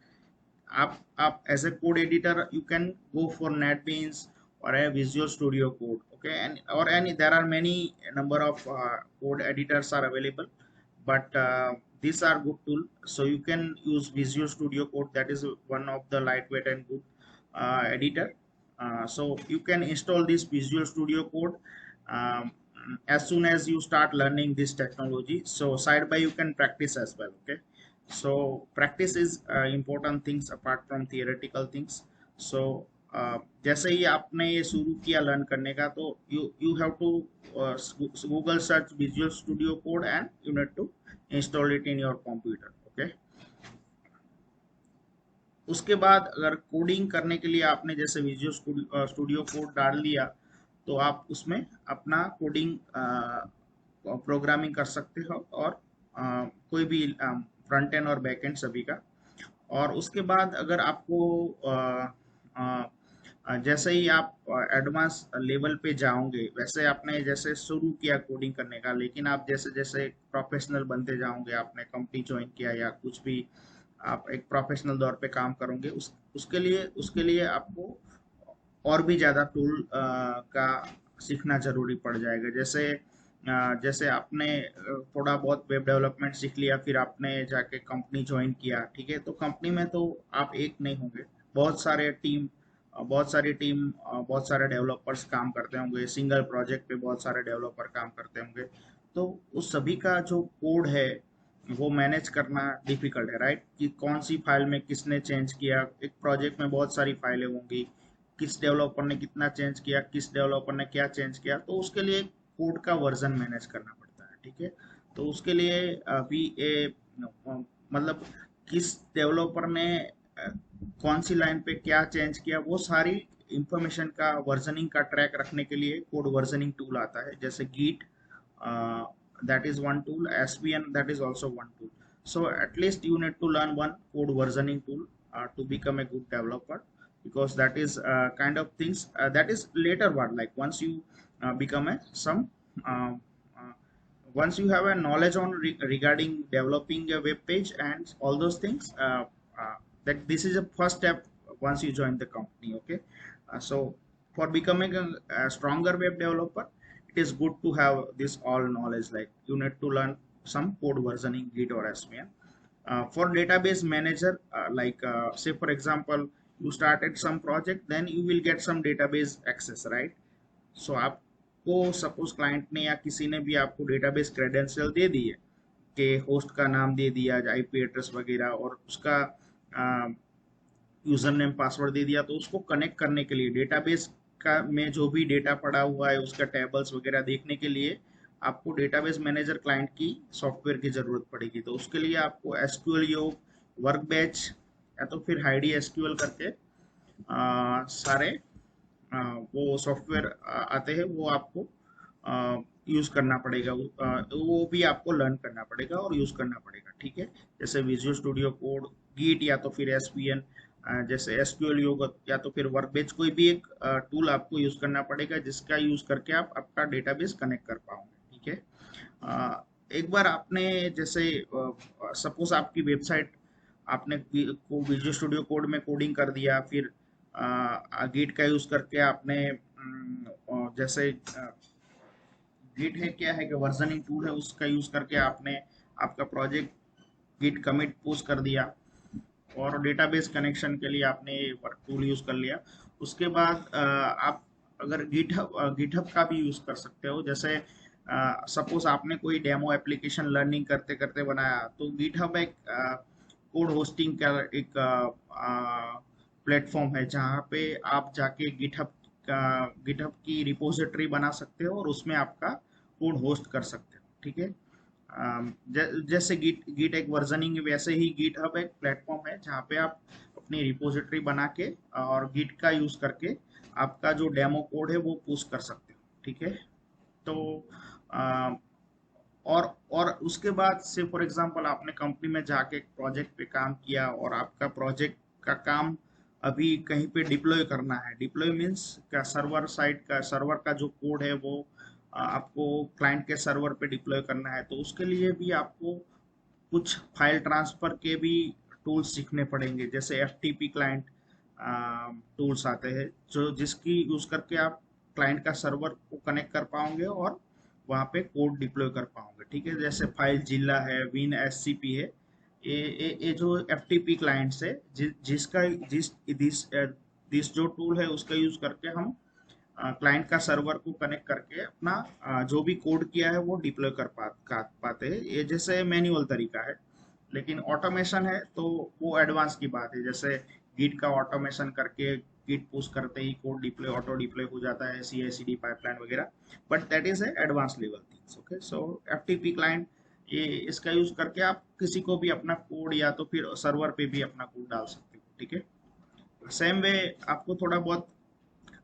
आप as a code editor you can go for NetBeans or a Visual Studio Code. Okay, and or any, there are many number of code editors are available, but these are good tool. So you can use Visual Studio Code, that is one of the lightweight and good editor. So you can install this Visual Studio Code um, as soon as you start learning this technology. So side by you can practice as well. Okay, so practice is important things apart from theoretical things. So जैसे ही आपने ये शुरू किया learn करने का, तो you have to Google search Visual Studio Code and you need to install it in your computer. Okay, उसके बाद अगर कोडिंग करने के लिए आपने जैसे विजुअल स्टूडियो कोड डाल लिया, तो आप उसमें अपना कोडिंग प्रोग्रामिंग कर सकते हो, और कोई भी फ्रंट एंड और बैक एंड सभी का। और उसके बाद अगर आपको जैसे ही आप एडवांस लेवल पे जाओगे, वैसे आपने जैसे शुरू किया कोडिंग करने का, लेकिन आप जैसे जैसे प्रोफेशनल बनते जाओगे, आपने कंपनी ज्वाइन किया या कुछ भी, आप एक प्रोफेशनल दौर पे काम करोगे, उसके लिए आपको और भी ज़्यादा टूल का सीखना जरूरी पड़ जाएगा। जैसे आपने थोड़ा बहुत वेब डेवलपमेंट सीख लिया, फिर आपने जाके कंपनी ज्वाइन किया, ठीक है, तो कंपनी में तो आप एक नहीं होंगे, बहुत सारे डेवलपर्स काम करते होंगे, सिंगल प्रोजेक्ट पे बहुत सारे डेवलपर काम करते होंगे। तो उस सभी का जो कोड है वो मैनेज करना डिफिकल्ट है, राइट, कि कौन सी फाइल में किसने चेंज किया। एक प्रोजेक्ट में बहुत सारी फाइलें होंगी, किस डेवलपर ने कितना चेंज किया, किस डेवलपर ने क्या चेंज किया, तो उसके लिए कोड का वर्जन मैनेज करना पड़ता है। ठीक है, तो उसके लिए अभी मतलब किस डेवलपर ने कौन सी लाइन पे क्या चेंज किया, वो सारी इंफॉर्मेशन का वर्जनिंग का ट्रैक रखने के लिए कोड वर्जनिंग टूल आता है, जैसे git, that is one tool, SVN, that is also one tool. So at least you need to learn one code versioning tool to become a good developer. because that is kind of things that is later one, like once you become a some uh, uh, once you have a knowledge on regarding developing a web page and all those things, that this is a first step once you join the company. Okay, so for becoming a stronger web developer, it is good to have this all knowledge, like you need to learn some code versioning, git or svn. For database manager, say for example you started some project, then you will get some database access, right? सो आपको suppose client ने या किसी ने भी आपको database credential दे दी है कि host का नाम दे दिया, आईपी एड्रेस वगैरह, और उसका यूजर नेम पासवर्ड दे दिया, तो उसको कनेक्ट करने के लिए डेटाबेस का में जो भी डेटा पड़ा हुआ है उसका टेबल्स वगैरह देखने के लिए आपको डेटाबेस मैनेजर क्लाइंट की सॉफ्टवेयर की जरूरत पड़ेगी। तो उसके लिए आपको एसक्यूएल योग, वर्कबेंच या तो फिर हाइडी एसक्यूएल करके सारे वो सॉफ्टवेयर आते हैं, वो आपको यूज करना पड़ेगा, वो भी आपको लर्न करना पड़ेगा और यूज करना पड़ेगा। ठीक है, जैसे विजुअल स्टूडियो कोड, गीट या तो फिर एसपीएन, जैसे एसक्यूएल योग या तो फिर वर्कबेंच, कोई भी एक टूल आपको यूज करना पड़ेगा जिसका यूज करके आप आपका डेटाबेस कनेक्ट कर पाओगे। ठीक है, एक बार आपने जैसे सपोज आपकी वेबसाइट आपने विजुअल स्टूडियो कोड में कोडिंग कर दिया, फिर गिट का यूज करके आपने जैसे गिट है क्या है कि वर्जनिंग टूल है, उसका यूज करके आपने आपका प्रोजेक्ट गिट कमिट पुश कर दिया, और डेटाबेस कनेक्शन के लिए आपने वर्क टूल यूज कर लिया। उसके बाद आप अगर गिटहब का भी यूज कर सकते हो। जैसे सपोज आपने कोई डेमो एप्लीकेशन लर्निंग करते करते बनाया, तो गिटहब एक कोड होस्टिंग का एक प्लेटफॉर्म है जहाँ पे आप जाके गिटहब की रिपोजिटरी बना सकते हो और उसमें आपका कोड होस्ट कर सकते हो। ठीक है, जैसे गिट एक वर्जनिंग, वैसे ही गिटहब एक प्लेटफॉर्म है जहाँ पे आप अपनी रिपोजिटरी बना के और गिट का यूज करके आपका जो डेमो कोड है वो पुश कर सकते हो। ठीक है, तो अ, और उसके बाद से फॉर एग्जांपल आपने कंपनी में जाके एक प्रोजेक्ट पे काम किया और आपका प्रोजेक्ट का काम अभी कहीं पे डिप्लॉय करना है। डिप्लॉय मीन्स का सर्वर साइड का, सर्वर का जो कोड है वो आपको क्लाइंट के सर्वर पे डिप्लॉय करना है, तो उसके लिए भी आपको कुछ फाइल ट्रांसफर के भी टूल्स सीखने पड़ेंगे। जैसे एफटीपी क्लाइंट टूल्स आते हैं जो जिसकी यूज करके आप क्लाइंट का सर्वर को कनेक्ट कर पाओगे और वहाँ पे कोड डिप्लॉय कर पाओगे। ठीक है, जैसे फाइल जिला है, विन एससीपी है, ये जो एफटीपी क्लाइंट्स है, जिसका दिस जो टूल है उसका यूज करके हम क्लाइंट का सर्वर को कनेक्ट करके अपना जो भी कोड किया है वो डिप्लॉय पाते हैं। ये जैसे मैन्युअल तरीका है, लेकिन ऑटोमेशन है तो वो एडवांस की बात है। जैसे गिट का ऑटोमेशन करके गिट पुश करते ही कोड डिप्लॉय, ऑटो डिप्लॉय हो जाता है, CI/CD पाइपलाइन वगैरह, but that is a advance level things. Okay, so FTP client, ये इसका यूज करके आप किसी को भी अपना कोड या तो फिर सर्वर पे भी अपना कोड डाल सकते हो। ठीक है, सेम वे आपको थोड़ा बहुत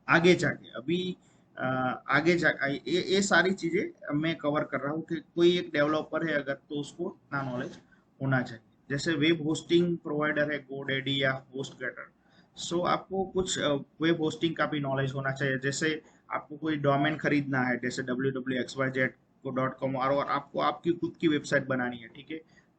आगे जाके अभी आगे जा ये सारी चीजें मैं कवर कर रहा हूँ कि कोई एक डेवलपर है अगर, तो उसको इतना नॉलेज होना चाहिए। जैसे वेब होस्टिंग प्रोवाइडर है GoDaddy या HostGator, सो आपको कुछ वेब होस्टिंग का भी नॉलेज होना चाहिए। जैसे आपको कोई डोमेन खरीदना है, जैसे www.xyz.com, और आपको आपकी खुद की वेबसाइट बनानी है। ठीक है,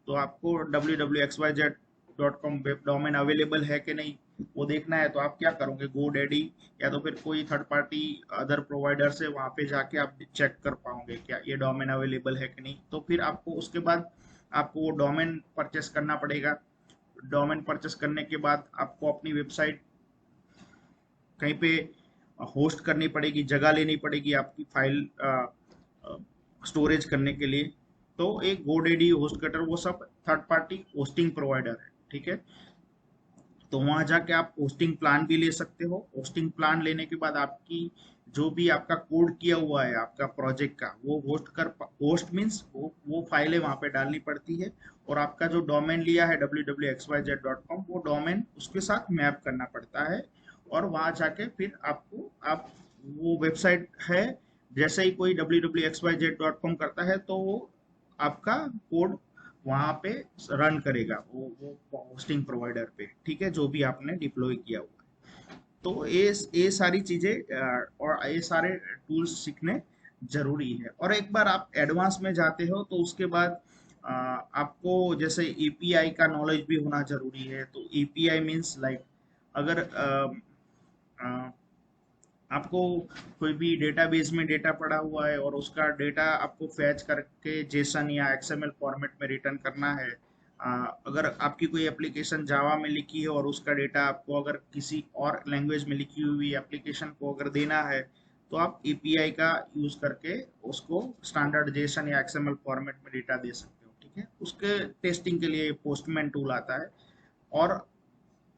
तो आपको www.xyz.com वेब डोमेन अवेलेबल है कि नहीं वो देखना है, तो आप क्या करोगे, GoDaddy या तो फिर कोई थर्ड पार्टी अदर प्रोवाइडर से वहां पे जाके आप चेक कर पाओगे क्या ये डोमेन अवेलेबल है कि नहीं। तो फिर आपको उसके बाद आपको वो डोमेन परचेस करना पड़ेगा। डोमेन परचेस करने के बाद आपको अपनी वेबसाइट कहीं पे होस्ट करनी पड़ेगी, जगह लेनी पड़ेगी आपकी फाइल स्टोरेज करने के लिए। तो एक GoDaddy, HostGator, वो सब थर्ड पार्टी होस्टिंग प्रोवाइडर है। ठीक है, तो वहां जाके आप होस्टिंग प्लान भी ले सकते हो। होस्टिंग प्लान लेने के बाद आपकी जो भी आपका कोड किया हुआ है आपका प्रोजेक्ट का, वो होस्ट मीन्स वो फाइलें वहां पे डालनी पड़ती है, और आपका जो डोमेन लिया है www.xyz.com, वो डोमेन उसके साथ मैप करना पड़ता है। और वहां जाके फिर आप वो वेबसाइट है, जैसे ही कोई www.xyz.com करता है तो वो आपका कोड वहां पे रन करेगा, वो होस्टिंग प्रोवाइडर पे। ठीक है, जो भी आपने डिप्लॉय किया हुआ है। तो ये सारी चीजें और ये सारे टूल्स सीखने जरूरी है। और एक बार आप एडवांस में जाते हो तो उसके बाद आपको जैसे एपीआई का नॉलेज भी होना जरूरी है। तो एपीआई मीन्स लाइक अगर आपको कोई भी डेटाबेस में डेटा पड़ा हुआ है और उसका डेटा आपको फैच करके जेसन या एक्सएमएल फॉर्मेट में रिटर्न करना है। अगर आपकी कोई एप्लीकेशन जावा में लिखी है और उसका डेटा आपको अगर किसी और लैंग्वेज में लिखी हुई एप्लीकेशन को अगर देना है तो आप एपीआई का यूज करके उसको स्टैंडर्ड जेसन या एक्सएमएल फॉर्मेट में डेटा दे सकते हो। ठीक है, उसके टेस्टिंग के लिए पोस्टमैन टूल आता है। और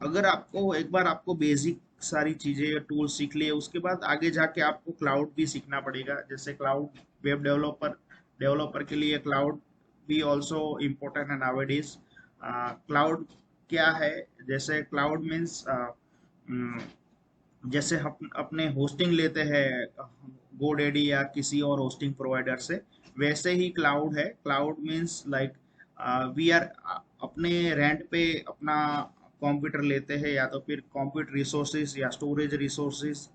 अगर आपको एक बार आपको बेसिक सारी चीजें टूल सीख लिए उसके बाद आगे जाके आपको क्लाउड भी सीखना पड़ेगा। जैसे क्लाउड वेब डेवलपर के लिए क्लाउड भी ऑल्सो इम्पोर्टेंट है नावेडेज। क्लाउड क्या है? जैसे क्लाउड मीन्स जैसे हम अपने होस्टिंग लेते हैं गोडेडी या किसी और होस्टिंग प्रोवाइडर से, वैसे ही क्लाउड है। Cloud means like we are अपने रेंट पे अपना कंप्यूटर लेते हैं या तो फिर कंप्यूटर रिसोर्सेज या स्टोरेज रिसोर्सेज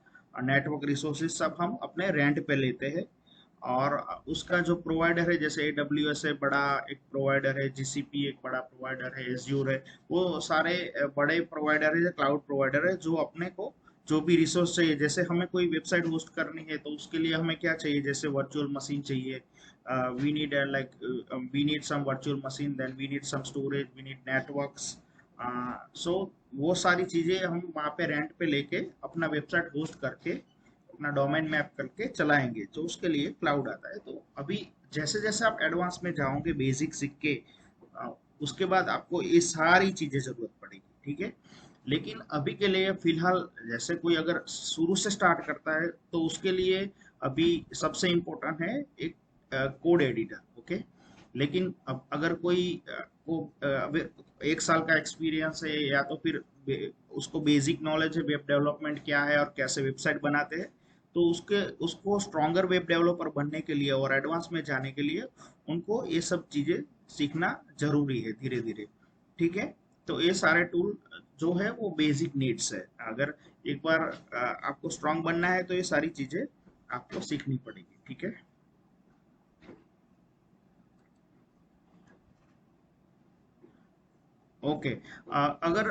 नेटवर्क रिसोर्सेज सब हम अपने रेंट पे लेते हैं। और उसका जो प्रोवाइडर है जैसे AWS है बड़ा एक प्रोवाइडर है, GCP एक बड़ा प्रोवाइडर है, एज्यूर है, वो सारे बड़े प्रोवाइडर है, क्लाउड प्रोवाइडर है जो अपने को जो भी रिसोर्स चाहिए। जैसे हमें कोई वेबसाइट होस्ट करनी है तो उसके लिए हमें क्या चाहिए? जैसे वर्चुअल मशीन चाहिए, we need like we need some virtual machine, then we need some storage, we need networks. So वो सारी चीजें हम वहाँ पे रेंट पे लेके अपना वेबसाइट होस्ट करके अपना डोमेन मैप करके चलाएंगे, तो उसके लिए क्लाउड आता है। तो अभी जैसे जैसे आप एडवांस में जाओगे बेसिक सीख के अ, उसके बाद आपको ये सारी चीजें जरूरत पड़ेगी। ठीक है, लेकिन अभी के लिए फिलहाल जैसे कोई अगर शुरू से स्टार्ट करता है तो उसके लिए अभी सबसे इम्पोर्टेंट है एक कोड एडिटर। ओके, लेकिन अब अगर कोई अभी 1 साल का एक्सपीरियंस है या तो फिर उसको बेसिक नॉलेज है वेब डेवलपमेंट क्या है और कैसे वेबसाइट बनाते हैं, तो उसके उसको स्ट्रॉन्गर वेब डेवलपर बनने के लिए और एडवांस में जाने के लिए उनको ये सब चीजें सीखना जरूरी है धीरे धीरे। ठीक है, तो ये सारे टूल जो है वो बेसिक नीड्स है। अगर एक बार आपको स्ट्रांग बनना है तो ये सारी चीजें आपको सीखनी पड़ेगी। ठीक है, ओके। अगर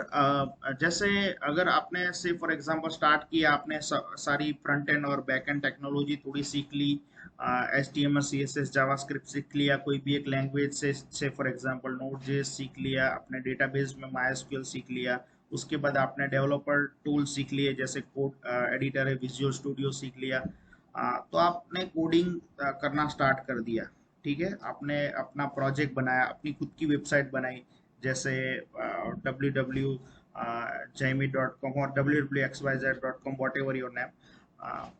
जैसे अगर आपने से फॉर एग्जांपल स्टार्ट किया, आपने सारी फ्रंट एंड और बैक एंड टेक्नोलॉजी थोड़ी सीख ली, HTML CSS जावास्क्रिप्ट सीख लिया, कोई भी एक लैंग्वेज से फॉर एग्जांपल नोड.js सीख लिया, अपने डेटाबेस में MySQL सीख लिया, उसके बाद आपने डेवलपर टूल सीख लिए जैसे कोड एडिटर है, विजुअल स्टूडियो सीख लिया। तो आपने कोडिंग करना स्टार्ट कर दिया। ठीक है, आपने अपना प्रोजेक्ट बनाया, अपनी खुद की वेबसाइट बनाई, जैसे www jaimi.com और www.xyz.com what ever your name.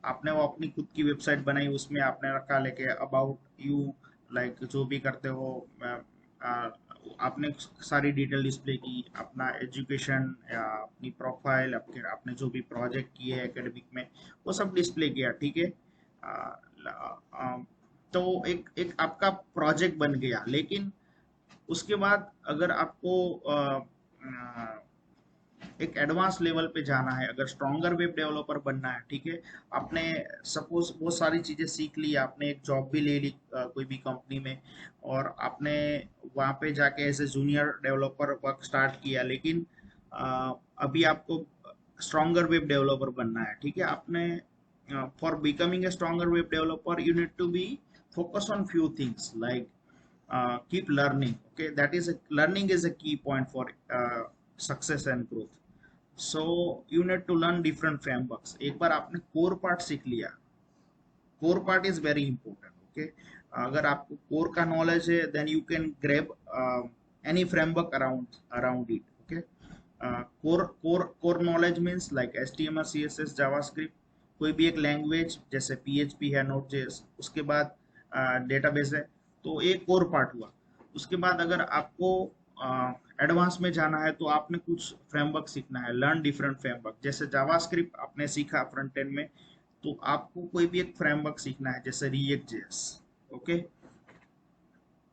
आपने वो अपनी खुद की वेबसाइट बनाई, उसमें आपने रखा लेके अबाउट यू, लाइक जो भी करते हो आपने सारी डिटेल डिस्प्ले की, अपना एजुकेशन या अपनी प्रोफाइल, आपके आपने जो भी प्रोजेक्ट किए एकेडमिक में वो सब डिस्प्ले किया। ठीक है, तो एक आपका प्रोजेक्ट बन गया। लेकिन उसके बाद अगर आपको एक एडवांस लेवल पे जाना है, अगर स्ट्रॉन्गर वेब डेवलपर बनना है, ठीक है, आपने सपोज वो सारी चीजें सीख ली, आपने एक जॉब भी ले ली कोई भी कंपनी में, और आपने वहां पे जाके as a junior developer work start किया। लेकिन अभी आपको स्ट्रॉन्गर वेब डेवलपर बनना है। ठीक है, आपने for becoming a stronger web developer you need to be focus on few things like keep learning. Okay, that is learning is a key point for success and growth. So you need to learn different frameworks. एक बार आपने core part सीख लिया, core part is very important. Okay, अगर आपको core का knowledge है then you can grab any framework around around it. Okay, core knowledge means like HTML CSS JavaScript, कोई भी एक लैंग्वेज जैसे PHP है, Node.js, उसके बाद डेटाबेस है, तो एक कोर पार्ट हुआ। उसके बाद अगर आपको एडवांस में जाना है तो आपने कुछ फ्रेमवर्क सीखना है, लर्न डिफरेंट फ्रेमवर्क। जैसे जावास्क्रिप्ट आपने सीखा फ्रंट एंड में, तो आपको कोई भी एक फ्रेमवर्क सीखना है जैसे React.js, ओके,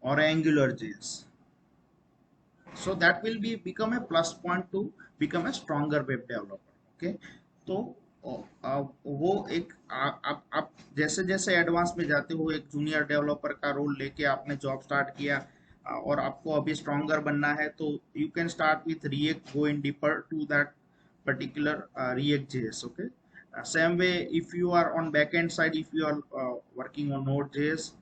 और Angular.js। so that will be become a plus point to become a stronger web developer। Okay. तो वो एक आप जैसे जैसे एडवांस में जाते हो, एक जूनियर डेवलपर का रोल लेके आपने जॉब स्टार्ट किया, और आपको अभी स्ट्रॉन्गर बनना है, तो you can start with React, go in deeper to that particular React.js. Okay. Same way, if you are on backend side, if you are working on Node.js,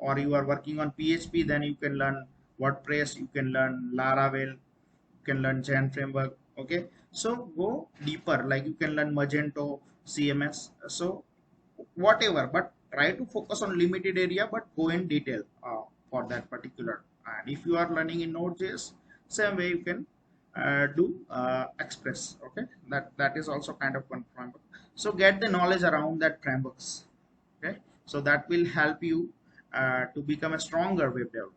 or you are working on PHP, then you can learn WordPress, you can learn Laravel, you can learn Jan framework. Okay. So go deeper, like you can learn Magento, CMS. So whatever, but try to focus on limited area, but go in detail for that particular. And if you are learning in Node.js, same way you can do Express. Okay, that is also kind of one framework. So get the knowledge around that frameworks. Okay, so that will help you to become a stronger web developer,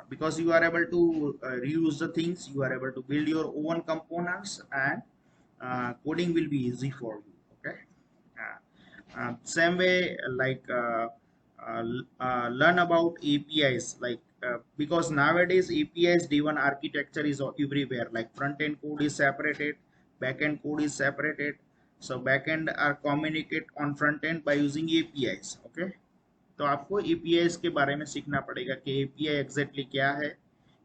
because you are able to reuse the things, you are able to build your own components, and coding will be easy for you. Okay. Same way, like learn about APIs, like because nowadays APIs driven architecture is everywhere, like front end code is separated, back end code is separated. So back end are communicate on front end by using APIs. Okay. तो आपको API के बारे में सीखना पड़ेगा कि API exactly क्या है,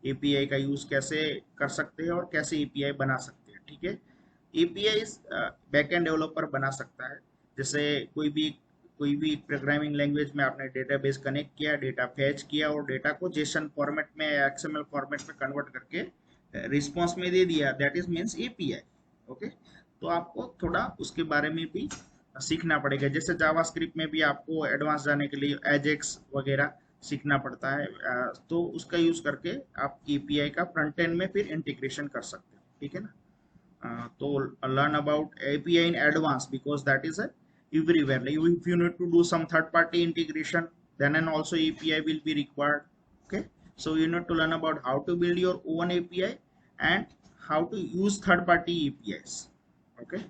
एपीआई का यूज कैसे कर सकते हैं, और कैसे एपीआई बना सकते हैं। ठीक है। एपीआई बैकएंड डेवलपर बना सकता है। जैसे कोई भी प्रोग्रामिंग लैंग्वेज में आपने डेटाबेस कनेक्ट किया, डेटा फैच किया, और डेटा को जेसन फॉर्मेट में या एक्सएमएल फॉर्मेट में कन्वर्ट करके रिस्पॉन्स में दे दिया, that is means API. Okay. तो आपको थोड़ा उसके बारे में भी सीखना पड़ेगा। जैसे जावास्क्रिप्ट में भी आपको एडवांस जाने के लिए एजेक्स वगैरह सीखना पड़ता है, तो उसका यूज करके आप एपीआई का फ्रंट एंड में फिर इंटीग्रेशन कर सकते हैं। ठीक है ना। तो learn about API in advance, because that is a everywhere. Like if you need to do some third party integration, then and also API will be required. Okay. So you need to learn about how to build your own API and how to use third party APIs. Okay.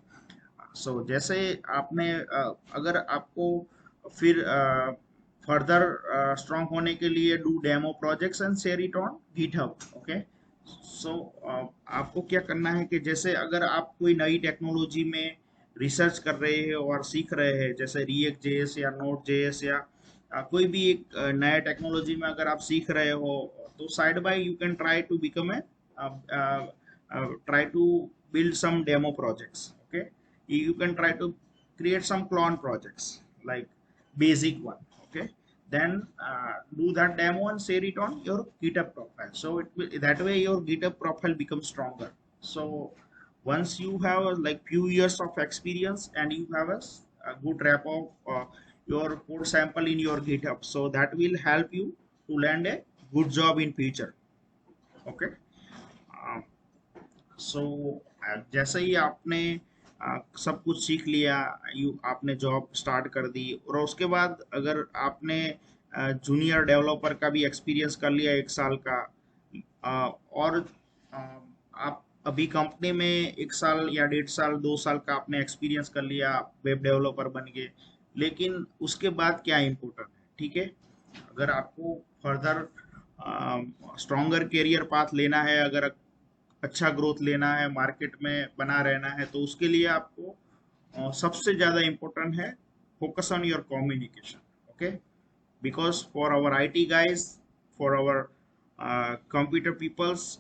सो जैसे आपने अगर आपको फिर further strong होने के लिए do demo projects and share it on GitHub. Okay. So आपको क्या करना है कि जैसे अगर आप कोई नई टेक्नोलॉजी में रिसर्च कर रहे हैं और सीख रहे हैं, जैसे रिएक्ट जेएस या नोड जेएस या कोई भी एक नया टेक्नोलॉजी में अगर आप सीख रहे हो, तो side by you can try to become a try to build some demo projects. Okay. You can try to create some clone projects, like basic one. Okay. Then do that demo and share it on your GitHub profile, so it will, that way your GitHub profile becomes stronger. So once you have like few years of experience and you have a good wrap of your code sample in your GitHub, so that will help you to land a good job in future. Okay. सो जैसे ही आपने सब कुछ सीख लिया, आपने job start कर दी, और उसके बाद अगर आपने जूनियर डेवलपर का भी एक्सपीरियंस कर लिया 1 साल का, और आप अभी कंपनी में 1 साल या 1.5 साल 2 साल का आपने एक्सपीरियंस कर लिया, वेब डेवलपर बन गए, लेकिन उसके बाद क्या इम्पोर्टेंट है। ठीक है। अगर आपको फर्दर स्ट्रॉन्गर करियर पाथ लेना है, अगर अच्छा ग्रोथ लेना है, मार्केट में बना रहना है, तो उसके लिए आपको सबसे ज्यादा इम्पोर्टेंट है focus on your communication. Okay. Because for our IT guys, for our computer peoples,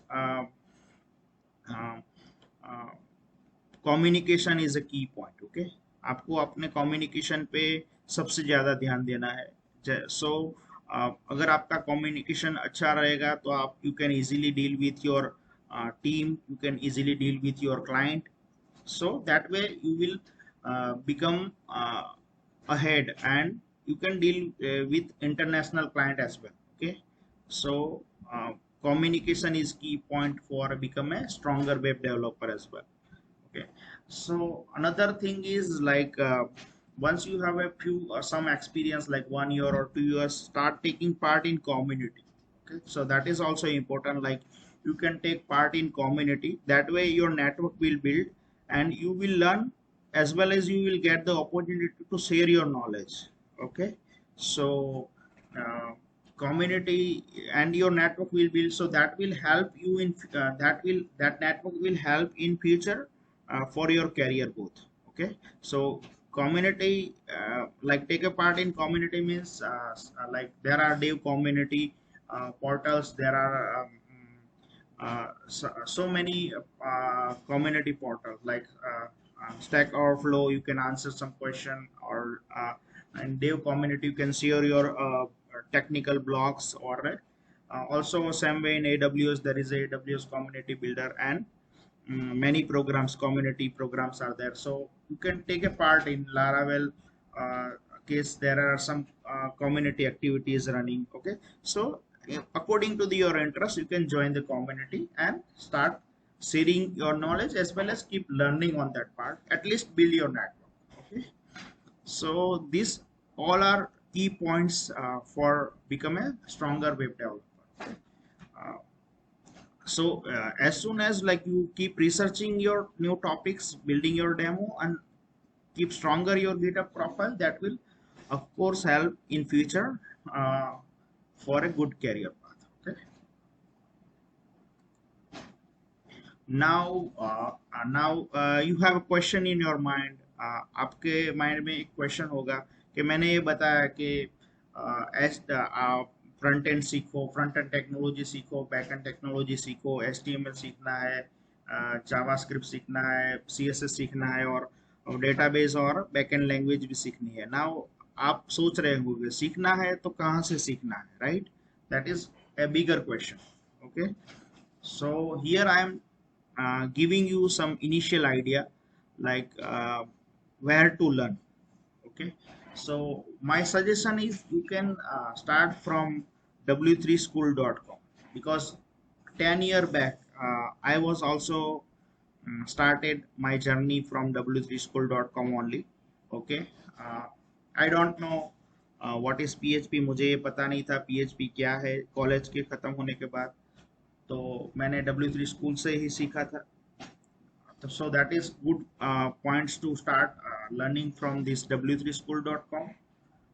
communication is a key point. Okay. आपको अपने कम्युनिकेशन पे सबसे ज्यादा ध्यान देना है। सो अगर आपका कम्युनिकेशन अच्छा रहेगा, तो आप you can easily deal with your team, you can easily deal with your client, so that way you will become ahead, and you can deal with international client as well. Okay. So uh, communication is key point for become a stronger web developer as well. Okay. So another thing is like once you have a few some experience, like 1 year or 2 years, start taking part in community. Okay. So that is also important, like you can take part in community, that way your network will build, and you will learn, as well as you will get the opportunity to share your knowledge. Okay. So uh, community and your network will build, so that will help you in that network will help in future for your career growth. Okay, so community, like take a part in community means like there are dev community portals, there are so many community portals like Stack Overflow. You can answer some question, or in dev community you can share your technical blogs, or also same way in AWS there is a AWS community builder, and many programs, community programs are there, so you can take a part in Laravel uh, case. There are some community activities running. Okay, so according to your interest you can join the community and start sharing your knowledge, as well as keep learning on that part, at least build your network. Okay, so these all are key points for become a stronger web developer. uh, as soon as like you keep researching your new topics, building your demo, and keep stronger your GitHub profile, that will of course help in future uh, for a good career path. Okay, now you have a question in your mind. आपके mind में एक question होगा कि मैंने ये बताया कि S front end सीखो, फ्रंट एंड टेक्नोलॉजी सीखो, बैक एंड टेक्नोलॉजी सीखो, HTML सीखना है, जावास्क्रिप्ट सीखना है, CSS सीखना है, और डेटाबेस और बैक एंड लैंग्वेज भी सीखनी है। नाउ आप सोच रहे होंगे सीखना है तो कहाँ से सीखना है, right? That is a bigger question. Okay, so here I am giving you some initial idea, like where to learn. Okay, so my suggestion is you can start from w3school.com, because 10 year back I was also started my journey from w3school.com only. Okay, I don't know what is PHP, मुझे ये पता नहीं था PHP क्या है college के खत्म होने के बाद, तो मैंने W3 स्कूल से ही सीखा था। So that is good points to start learning from this w3school.com.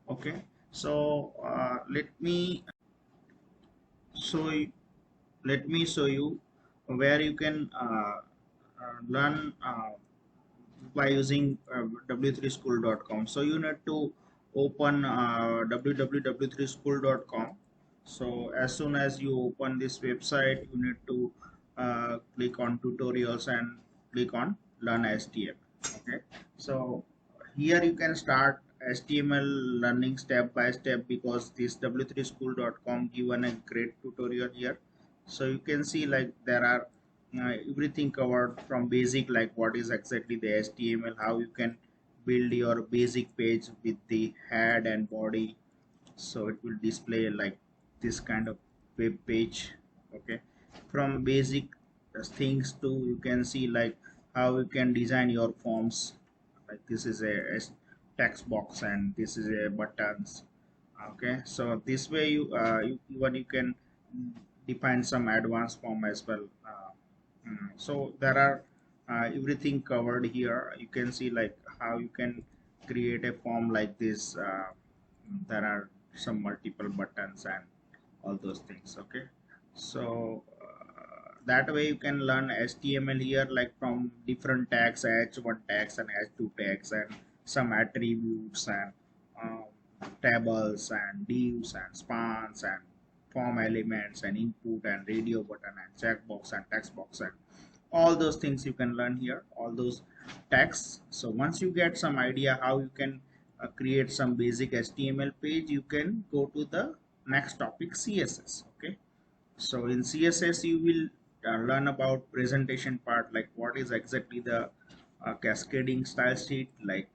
Okay, so show let me show you where you can learn by using w3school.com. So you need to open www.w3school.com. So as soon as you open this website, you need to click on tutorials and click on learn HTML. Okay, so here you can start HTML learning step by step, because this w3school.com given a great tutorial here. So you can see like there are everything covered from basic, like what is exactly the HTML, how you can build your basic page with the head and body, so it will display like this kind of web page. Okay, from basic things to you can see like how you can design your forms, like this is a text box and this is a buttons. Okay, so this way you can define some advanced form as well. So there are everything covered here. You can see like how you can create a form like this. There are some multiple buttons and all those things. Okay, so that way you can learn HTML here, like from different tags, h1 tags and h2 tags, and some attributes, and um, tables and divs and spans and form elements and input and radio button and checkbox and text box, and all those things you can learn here, all those tags. So once you get some idea how you can create some basic HTML page, you can go to the next topic, CSS. Okay, so in CSS you will learn about presentation part, like what is exactly the cascading style sheet, like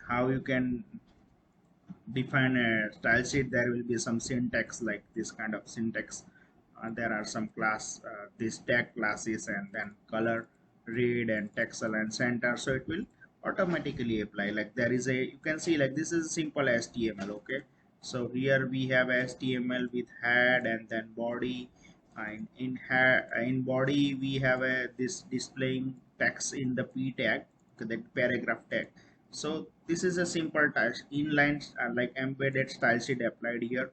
how you can define a style sheet. There will be some syntax, like this kind of syntax. There are some class, these tag classes, and then color, read, and text align center, so it will automatically apply. Like there is a, you can see like this is simple HTML. Okay, so here we have HTML with head and then body, and in body we have a this displaying text in the p tag, the paragraph tag. So this is a simple text inline like embedded style sheet applied here.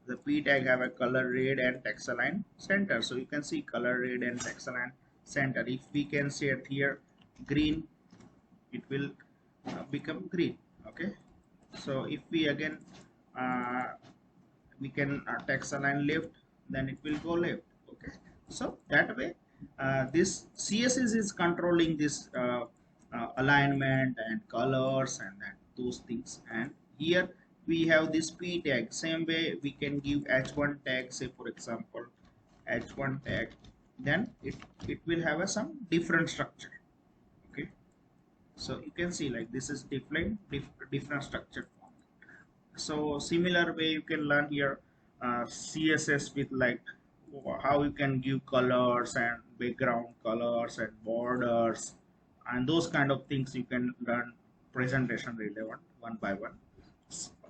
The p tag have a color, red, and text align center, so you can see color, red, and text align center. If we can see it here, green, it will become green. Okay, so if we again uh, we can text align left, then it will go left. Okay, so that way this css is controlling this alignment and colors and that, those things. And here we have this p tag. Same way we can give h1 tag, say for example h1 tag, then it will have a some different structure. Okay, so you can see like this is different structure. So similar way you can learn here css with like how you can give colors and background colors and borders and those kind of things. You can learn presentation relevant one by one.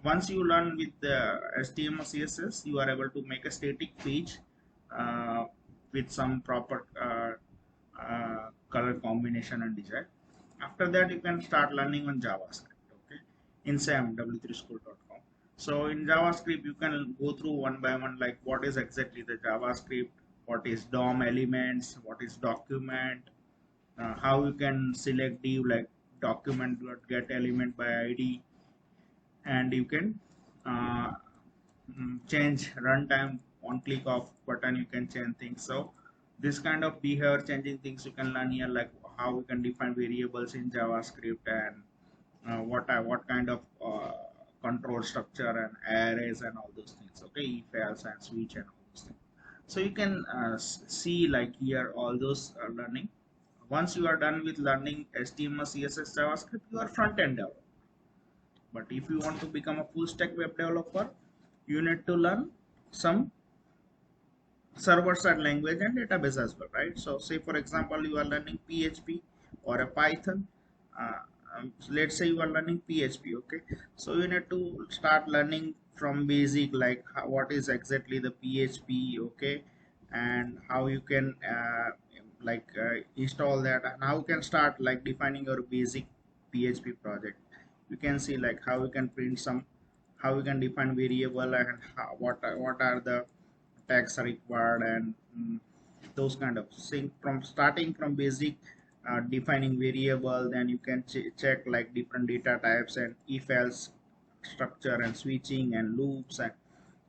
Once you learn with the html css, you are able to make a static page uh, with some proper color combination and design. After that you can start learning on javascript. Okay, in samw3school.com. So in javascript you can go through one by one, like what is exactly the javascript, what is dom elements, what is document, how you can select div like document get element by id, and you can uh, change runtime. On click of button you can change things. So this kind of behavior changing things you can learn here, like how we can define variables in javascript, and what kind of control structure and arrays and all those things. Okay, if else and switch and all those things. So you can see like here all those learning. Once you are done with learning html css javascript, you are front end developer. But if you want to become a full stack web developer, you need to learn some server side language and database as well, right? So say for example you are learning php or a python. uh, let's say you are learning php. Okay, so you need to start learning from basic, like what is exactly the php. Okay, and how you can install that, and how you can start like defining your basic php project. You can see like how you can print some, how you can define variable, and how, what are the tags are required, and those kind of things. From starting from basic defining variable, then you can check like different data types and if else structure and switching and loops and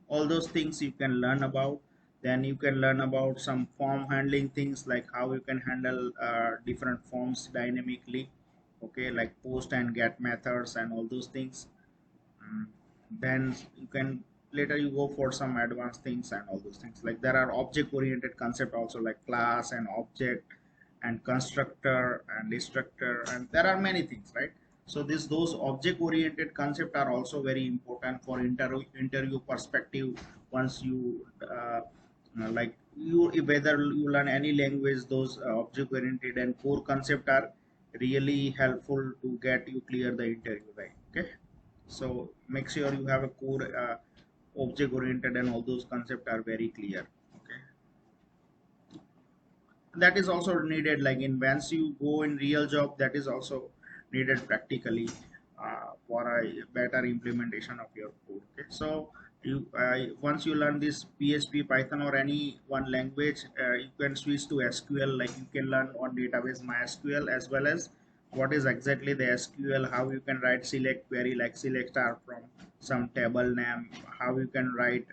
all those things you can learn about. Then you can learn about some form handling things, like how you can handle different forms dynamically. Okay, like post and get methods and all those things. Mm, then you can later you go for some advanced things and all those things, like there are object oriented concept also, like class and object and constructor and destructor, and there are many things, right? So this those object oriented concept are also very important for interview perspective. Once you like you, whether you learn any language, those object oriented and core concept are really helpful to get you clear the interview, right? Okay, so make sure you have a core object oriented and all those concepts are very clear. Okay, that is also needed, like in once you go in real job, that is also needed practically for a better implementation of your code. Okay, so you once you learn this php, python or any one language, you can switch to sql. Like you can learn on database mysql, as well as what is exactly the sql, how you can write select query like select star from some table name, how you can write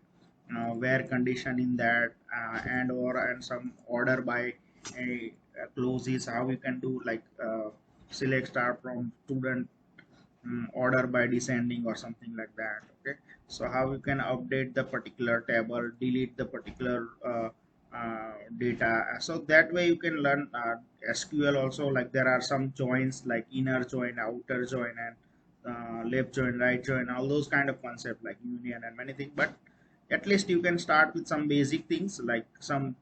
where condition in that, and or and some order by clauses, how you can do like select star from student, order by descending or something like that. Okay, so how you can update the particular table, delete the particular data. So that way you can learn sql also. Like there are some joins like inner join, outer join, and left join, right join, all those kind of concept like union and many things. But at least you can start with some basic things, like some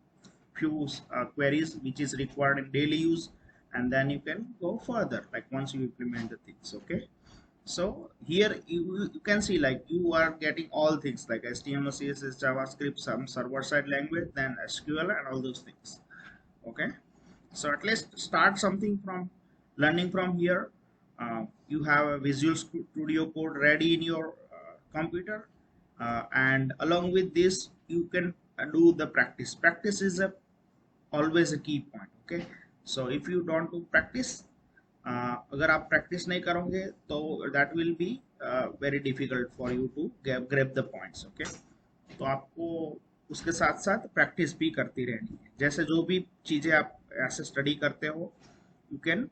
few queries which is required in daily use, and then you can go further like once you implement the things. Okay, so here you can see like you are getting all things like html css javascript, some server side language, then sql and all those things. Okay, so at least start something from learning from here. You have a visual studio code ready in your computer, and along with this you can do the practice. Practice is a always a key point. Okay, so if you don't do practice, अगर आप practice नहीं करोगे तो that will be very difficult for you to grab the points. Okay, तो आपको उसके साथ साथ प्रैक्टिस भी करती रहनी है। जैसे जो भी चीजें आप ऐसे स्टडी करते हो, यू कैन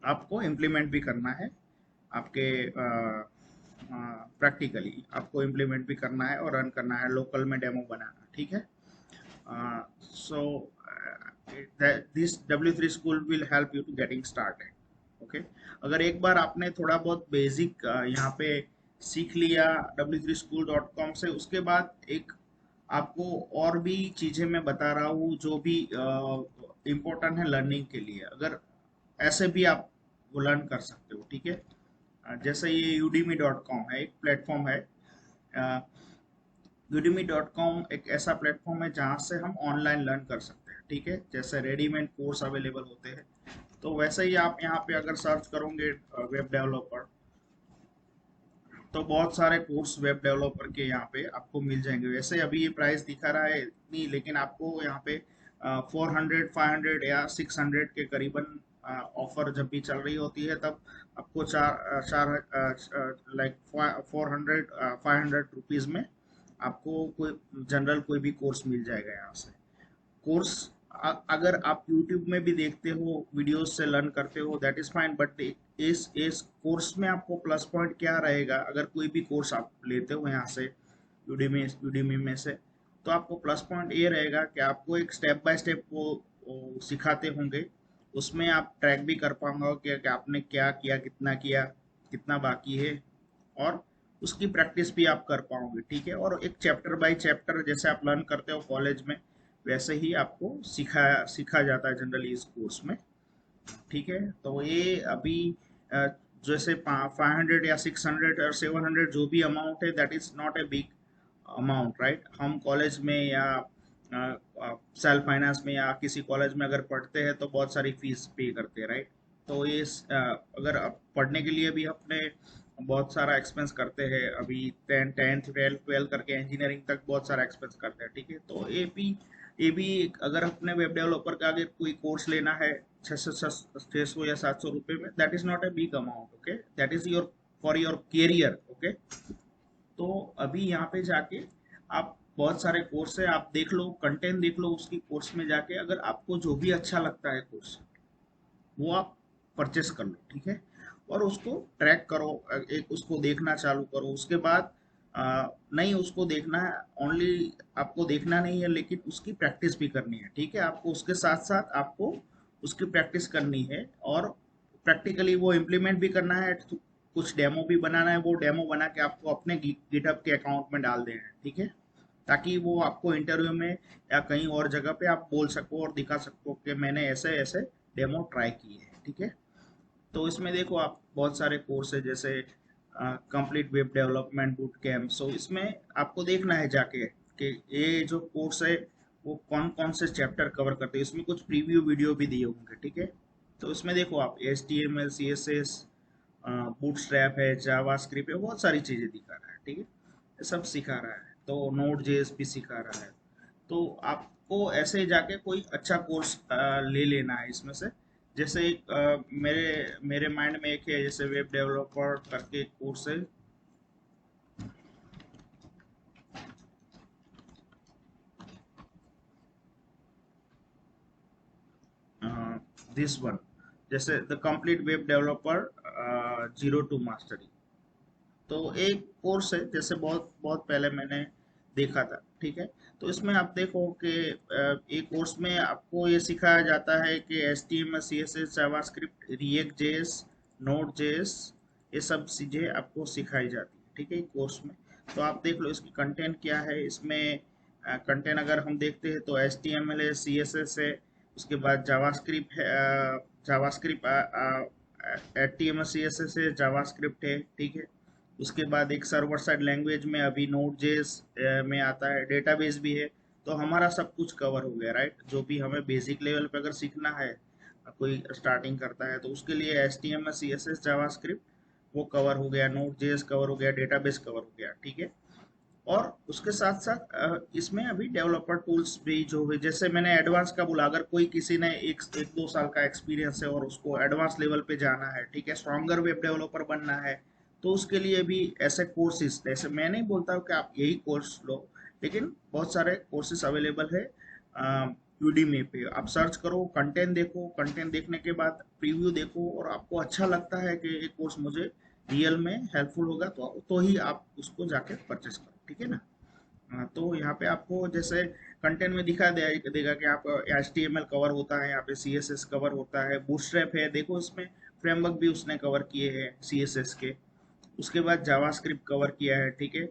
आपको इम्प्लीमेंट भी करना है आपके प्रैक्टिकली आपको इम्प्लीमेंट भी करना है और रन करना है, लोकल में डेमो बनाना। ठीक है, so this W3 school will help you to getting started. Okay, अगर एक बार आपने थोड़ा बहुत बेसिक यहाँ पे सीख लिया w3school.com से, उसके बाद एक आपको और भी चीजें मैं बता रहा हूँ जो भी इम्पोर्टेंट है लर्निंग के लिए। अगर ऐसे भी आप वो लर्न कर सकते हो। ठीक है, जैसे ये udemy.com है, एक प्लेटफॉर्म है। udemy.com एक ऐसा प्लेटफॉर्म है जहाँ से हम ऑनलाइन लर्न कर सकते हैं। ठीक है, जैसे रेडीमेड कोर्स अवेलेबल होते हैं, तो वैसे ही आप यहाँ पे अगर सर्च करोगे वेब डेवलपर, तो बहुत सारे कोर्स वेब डेवलपर के यहाँ पे आपको मिल जाएंगे। वैसे अभी ये प्राइस दिखा रहा है इतनी, लेकिन आपको यहाँ पे 400 500 या 600 के करीबन ऑफर जब भी चल रही होती है, तब आपको चार चार लाइक 400 500 रुपीज में आपको कोई जनरल कोई भी कोर्स मिल जाएगा यहाँ से। कोर्स अगर आप YouTube में भी देखते हो, वीडियोस से लर्न करते हो, दैट इज फाइन, बट इस कोर्स में आपको प्लस पॉइंट क्या रहेगा, अगर कोई भी कोर्स आप लेते हो यहाँ से यूडीमी में से, तो आपको प्लस पॉइंट ये रहेगा कि आपको एक स्टेप बाय स्टेप वो सिखाते होंगे। उसमें आप ट्रैक भी कर पाओगे कि आपने क्या किया, कितना किया, कितना बाकी है, और उसकी प्रैक्टिस भी आप कर पाओगे। ठीक है, और एक चैप्टर बाय चैप्टर जैसे आप लर्न करते हो कॉलेज में, वैसे ही आपको सिखाया सीखा जाता है जनरली इस कोर्स में। ठीक है, तो ये अभी जैसे 500 या 600 और 700 जो भी अमाउंट है, that is not a big amount, right. हम कॉलेज में या सेल्फ फाइनेंस में या किसी कॉलेज में अगर पढ़ते हैं तो बहुत सारी फीस पे करते हैं, राइट। तो ये अगर आप पढ़ने के लिए भी अपने बहुत सारा एक्सपेंस करते हैं, अभी 10th 12th 12 करके इंजीनियरिंग तक बहुत सारा एक्सपेंस करते हैं। ठीक है, तो ये भी अगर अपने वेब डेवलपर का अगर कोई कोर्स लेना है 600 या 700 रुपये में, that is not a big amount. Okay, that is your for your career. Okay, तो अभी यहाँ पे जाके आप बहुत सारे कोर्स है, आप देख लो, कंटेंट देख लो उसकी कोर्स में जाके, अगर आपको जो भी अच्छा लगता है कोर्स, वो आप परचेस कर लो। ठीक है, और उसको ट्रैक करो, एक उसको देखना चालू करो। उसके बाद नहीं उसको देखना है ओनली, आपको देखना नहीं है, लेकिन उसकी प्रैक्टिस भी करनी है। ठीक है, आपको उसके साथ साथ आपको उसकी प्रैक्टिस करनी है, और प्रैक्टिकली वो इम्प्लीमेंट भी करना है। तो कुछ डेमो भी बनाना है, वो डेमो बना के आपको अपने गिटहब के अकाउंट में डाल देना है। ठीक है, ताकि वो आपको इंटरव्यू में या कहीं और जगह पे आप बोल सको और दिखा सको कि मैंने ऐसे ऐसे डेमो ट्राई की है। ठीक है, तो इसमें देखो आप बहुत सारे कोर्स है, जैसे complete web development boot camp. So इसमें आपको देखना है जाके कि ये जो कोर्स है वो कौन कौन से चैप्टर कवर करते हैं। इसमें कुछ प्रीव्यू वीडियो भी दिए होंगे। ठीक है, तो इसमें देखो आप HTML CSS बूटस्ट्रैप है, जावास्क्रिप्ट है, बहुत सारी चीजें दिखा रहा है। ठीक है, ये सब सिखा रहा है, तो नोड जेएस भी सिखा रहा है। तो आपको ऐसे जाके कोई अच्छा कोर्स ले लेना है इसमें से। जैसे एक मेरे मेरे माइंड में एक है, जैसे वेब डेवलपर करके कोर्स है, दिस वन, जैसे the complete web developer 0 to mastery. तो एक कोर्स है, जैसे बहुत बहुत पहले मैंने देखा था। ठीक है, तो इसमें आप देखो कि एक कोर्स में आपको ये सिखाया जाता है कि HTML CSS JavaScript react JS node JS, ये सब चीज़ें आपको सिखाई जाती है। ठीक है, कोर्स में। तो आप देख लो इसकी कंटेंट क्या है। इसमें कंटेंट अगर हम देखते हैं तो HTML है, CSS है, उसके बाद जावास्क्रिप्ट है, जावास्क्रिप्ट HTML CSS है, जावास्क्रिप्ट है। ठीक है, उसके बाद एक सर्वर साइड लैंग्वेज में अभी नोड जेएस में आता है, डेटाबेस भी है। तो हमारा सब कुछ कवर हो गया, राइट। जो भी हमें बेसिक लेवल पे अगर सीखना है, कोई स्टार्टिंग करता है, तो उसके लिए HTML CSS जावास्क्रिप्ट वो कवर हो गया, नोड जेएस कवर हो गया, डेटाबेस कवर हो गया। ठीक है, और उसके साथ साथ इसमें अभी डेवलपर टूल्स भी जो है, जैसे मैंने एडवांस का बोला, अगर कोई किसी ने एक दो साल का एक्सपीरियंस है और उसको एडवांस लेवल पे जाना है, ठीक है, स्ट्रॉन्गर वेब डेवलपर बनना है, तो उसके लिए भी ऐसे कोर्सेज, जैसे मैं नहीं बोलता हूँ कि आप यही कोर्स लो, लेकिन बहुत सारे कोर्सेज अवेलेबल है यूडीमी पे। आप सर्च करो, कंटेंट देखो, कंटेंट देखने के बाद प्रीव्यू देखो, और आपको अच्छा लगता है कि एक कोर्स मुझे रियल में हेल्पफुल होगा, तो ही आप उसको जाके परचेस करो, ठीक है ना। तो यहाँ पे आपको जैसे कंटेंट में दिखा देगा कि आप HTML कवर होता है, यहाँ पे CSS कवर होता है, बूटस्ट्रैप है, देखो इसमें फ्रेमवर्क भी उसने कवर किए हैं CSS के। उसके बाद जावास्क्रिप्ट कवर किया है, ठीक है।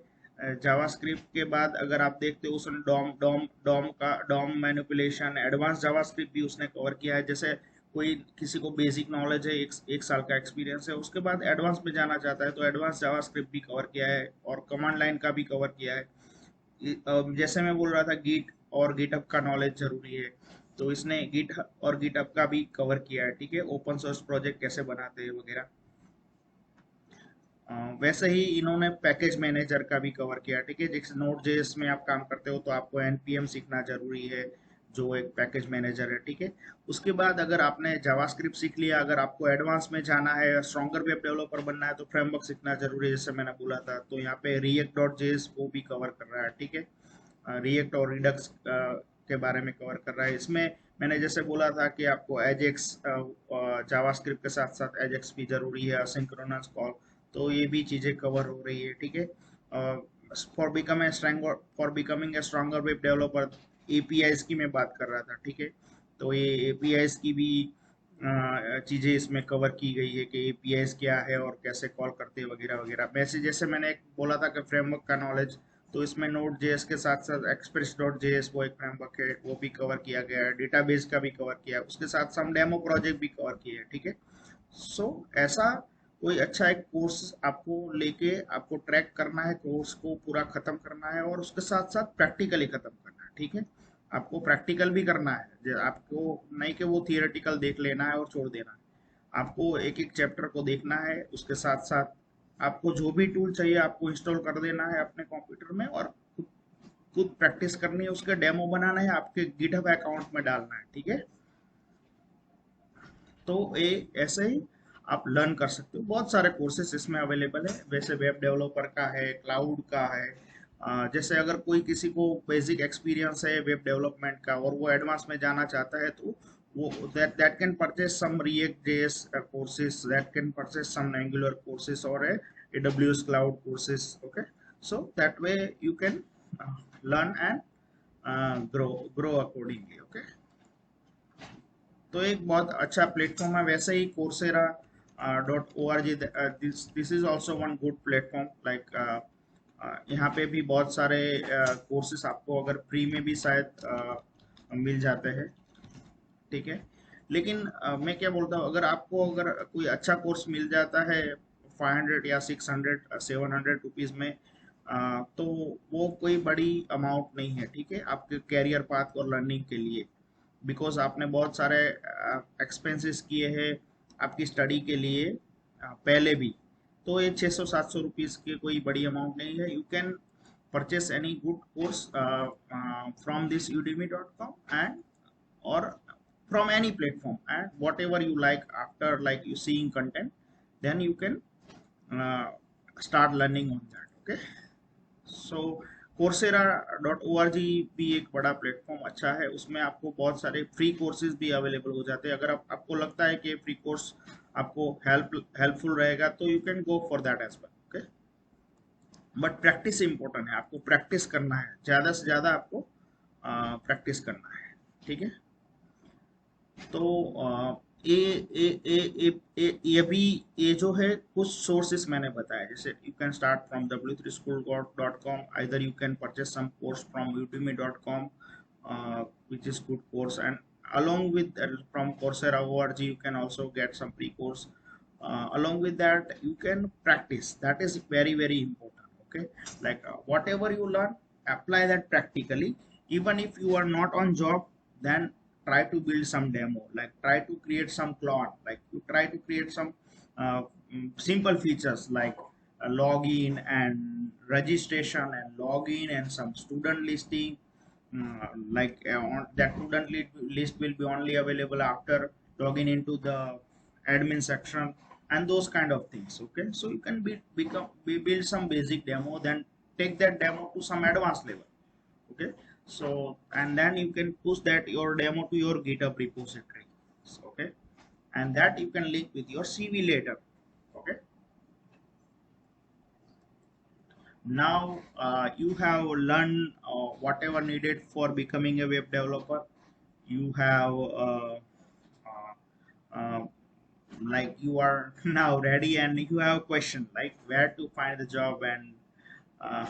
जावास्क्रिप्ट के बाद अगर आप देखते हो, उसने डॉम डॉम डॉम का डॉम मैनिपुलेशन, एडवांस जावास्क्रिप्ट भी उसने कवर किया है। जैसे कोई किसी को बेसिक नॉलेज है, एक साल का एक्सपीरियंस है, उसके बाद एडवांस में जाना चाहता है, तो एडवांस जावास्क्रिप्ट भी कवर किया है, और कमांड लाइन का भी कवर किया है। जैसे मैं बोल रहा था गिट और गिटहब का नॉलेज जरूरी है, तो इसने गिट और गिटहब का भी कवर किया है, ठीक है, ओपन सोर्स प्रोजेक्ट कैसे बनाते हैं वगैरह। वैसे ही इन्होंने पैकेज मैनेजर का भी कवर किया, ठीक है। जैसे नोड जेएस में आप काम करते हो तो आपको npm सीखना जरूरी है, जो एक पैकेज मैनेजर है, ठीक है। उसके बाद अगर आपने जावास्क्रिप्ट सीख लिया, अगर आपको एडवांस में जाना है, स्ट्रॉन्गर वेब डेवलपर बनना है, तो फ्रेमवर्क सीखना जरूरी है, जैसे मैंने बोला था। तो यहाँ पे react डॉट जेएस वो भी कवर कर रहा है, ठीक है। रिएक्ट और रिडक्स के बारे में कवर कर रहा है इसमें। मैंने जैसे बोला था कि आपको एजेक्स, जावास्क्रिप्ट के साथ साथ एजेक्स भी जरूरी है, असिंक्रोनस कॉल, तो ये भी चीजें कवर हो रही है, ठीक है। For becoming a stronger web developer, APIs की मैं बात कर रहा था, ठीक है। तो ये एपीआईज की भी चीजें इसमें कवर की गई है कि एपीआईज क्या है और कैसे कॉल करते हैं वगैरह वगैरह। वैसे जैसे मैंने एक बोला था कि फ्रेमवर्क का नॉलेज, तो इसमें नोड जेएस के साथ साथ एक्सप्रेस डॉट जेएस वो एक फ्रेमवर्क है, वो भी कवर किया गया है, डेटाबेस का भी कवर किया है, उसके साथ साथ डेमो प्रोजेक्ट भी कवर किए हैं, ठीक है। सो ऐसा कोई अच्छा एक कोर्स आपको लेके आपको ट्रैक करना है, कोर्स को पूरा खत्म करना है, और उसके साथ साथ प्रैक्टिकली खत्म करना है, ठीक है। आपको प्रैक्टिकल भी करना है, आपको नहीं कि वो थियोरेटिकल देख लेना है और छोड़ देना है। आपको एक एक चैप्टर को देखना है, उसके साथ साथ आपको जो भी टूल चाहिए आपको इंस्टॉल कर देना है अपने कंप्यूटर में, और खुद खुद प्रैक्टिस करनी है, उसके डेमो बनाना है, आपके गिटहब अकाउंट में डालना है, ठीक है। तो ये ऐसे ही आप लर्न कर सकते हो। बहुत सारे कोर्सेज इसमें अवेलेबल है, वैसे वेब डेवलपर का है, क्लाउड का है। जैसे अगर कोई किसी को बेसिक एक्सपीरियंस है वेब डेवलपमेंट का और वो एडवांस में जाना चाहता है, तो वो that can purchase some React JS courses, that can purchase some Angular courses और AWS cloud courses, okay. So that way you can learn and grow accordingly, okay. तो एक बहुत अच्छा प्लेटफॉर्म है। वैसे ही Coursera .org, this is also one good platform, like यहाँ पे भी बहुत सारे कोर्सेस आपको अगर फ्री में भी शायद मिल जाते हैं, ठीक है। लेकिन मैं क्या बोलता हूँ, अगर कोई अच्छा कोर्स मिल जाता है 500 या 600 700 रुपीज में, तो वो कोई बड़ी अमाउंट नहीं है, ठीक है, आपके कैरियर पाथ और लर्निंग के लिए। बिकॉज आपने बहुत सारे एक्सपेंसेस किए हैं आपकी स्टडी के लिए पहले भी, तो ये 600 700 रुपीज की कोई बड़ी अमाउंट नहीं है। You can purchase any good course from this udemy.com and or from any platform, and whatever you like, after like you seeing content, then you can uh, start learning on that, okay। So coursera.org भी एक बड़ा platform अच्छा है, उसमें आपको बहुत सारे free courses भी अवेलेबल हो जाते हैं। अगर आपको लगता है कि फ्री कोर्स आपको हेल्पफुल रहेगा, तो you can go for that as well, okay. But practice important है, आपको प्रैक्टिस करना है, ज़्यादा से ज़्यादा आपको प्रैक्टिस करना है, ठीक है। तो ये भी, ये जो है कुछ सोर्सेस मैंने बताया, जैसे you can start from w3school.com, either you can purchase some course from udemy.com, which is good course, and along with from coursera.org you can also get some free course. Along with that you can practice, that is very very important, okay। Like whatever you learn, apply that practically. Even if you are not on job, then try to build some demo, like try to create some plot, like you try to create some simple features, like login and registration and login and some student listing. That student list will be only available after logging into the admin section and those kind of things. Okay, so you can build some basic demo, then take that demo to some advanced level. Okay, so and then you can push that your demo to your GitHub repository. Okay, and that you can link with your CV later. Okay, now you have learned whatever needed for becoming a web developer. You have uh, uh, like you are now ready and you have a question like where to find the job and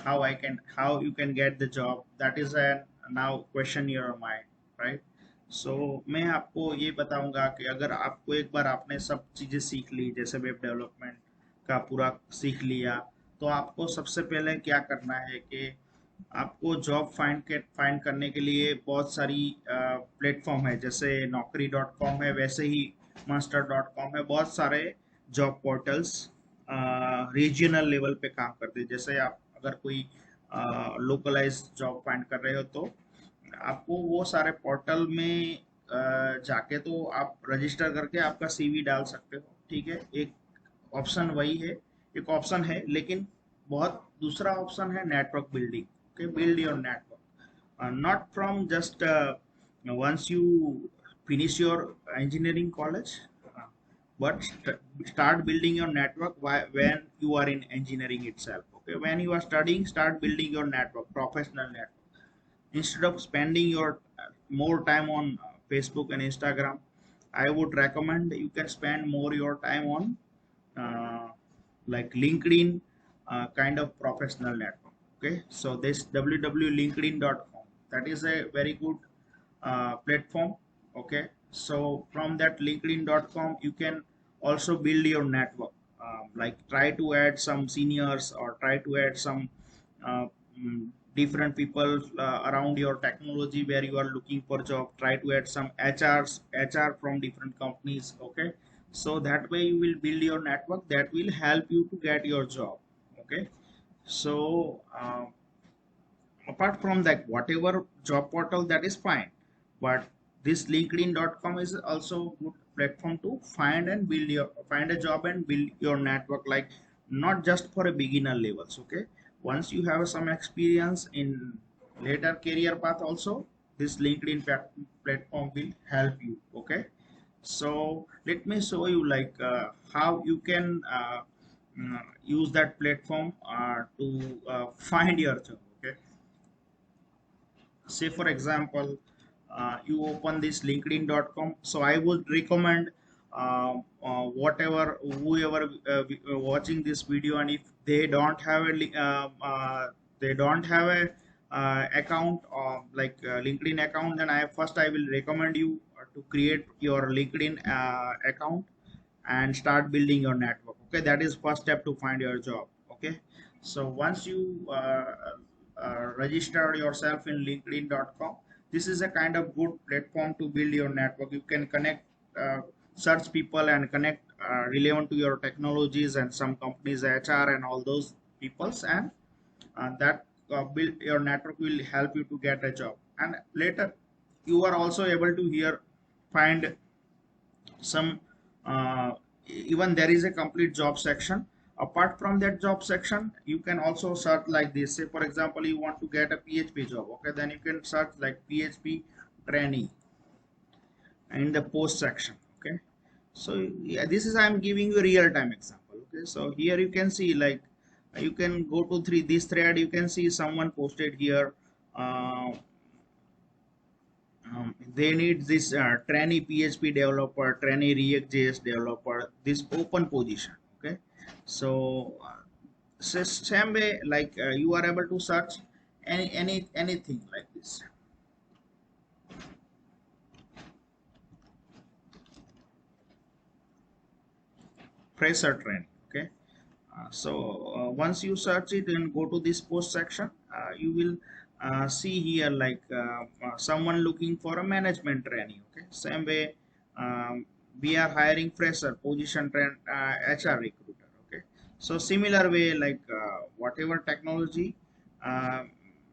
how you can get the job. That is a now question in your mind, right? So मैं आपको ये बताऊंगा कि अगर आपको एक बार आपने सब चीजें सीख ली, जैसे वेब डेवलपमेंट का पूरा सीख लिया, तो आपको सबसे पहले क्या करना है कि आपको जॉब फाइंड करने के लिए बहुत सारी प्लेटफॉर्म है, जैसे naukri.com है, वैसे ही monster.com है, बहुत सारे जॉब पोर्टल्स रीजनल लेवल पे काम करते हैं। जैसे आप अगर कोई लोकलाइज जॉब फाइंड कर रहे हो तो आपको वो सारे पोर्टल में जाके तो आप रजिस्टर करके आपका सीवी डाल सकते हो। ठीक है, एक ऑप्शन वही है, एक ऑप्शन है, लेकिन बहुत दूसरा ऑप्शन है network building. Okay, build your network not from just once you finish your engineering college, but start building your network when you are in engineering itself. Okay, when you are studying, start building your network, professional network, instead of spending your more time on Facebook and Instagram. I would recommend you can spend more your time on uh, like LinkedIn, kind of professional network. Okay, so this www.linkedin.com, that is a very good platform. Okay, so from that linkedin.com you can also build your network. Like try to add some seniors or try to add some uh, different people around your technology where you are looking for job. Try to add some HR from different companies. Okay, so that way you will build your network that will help you to get your job. Okay, so apart from that, whatever job portal, that is fine, but this linkedin.com is also good platform to find a job and build your network, like not just for a beginner levels. Okay, once you have some experience in later career path also, this linkedin platform will help you. Okay, so let me show you like how you can use that platform to find your job. Okay, say for example, you open this linkedin.com, so I would recommend whatever whoever watching this video, and if they don't have they don't have a account like linkedin account, then I will recommend you to create your linkedin account and start building your network. Okay, that is first step to find your job. Okay, so once you register yourself in linkedin.com, this is a kind of good platform to build your network. You can connect search people and connect relevant to your technologies and some companies HR and all those peoples, and that build your network will help you to get a job. And later you are also able to here find some even there is a complete job section. Apart from that job section, you can also search like this. Say for example, you want to get a PHP job. Okay, then you can search like PHP trainee in the post section. Okay, so yeah, this is I'm giving you a real-time example. Okay, so here you can see like you can go to this thread, you can see someone posted here. uh, they need this trainee PHP developer, trainee React.js developer, this open position. Okay, so same way like you are able to search anything like this. Fresher training. Okay, so once you search it and go to this post section, you will see here like someone looking for a management training. Okay, same way we are hiring fresher position HR recruiter. Okay, So similar way, like whatever technology, uh,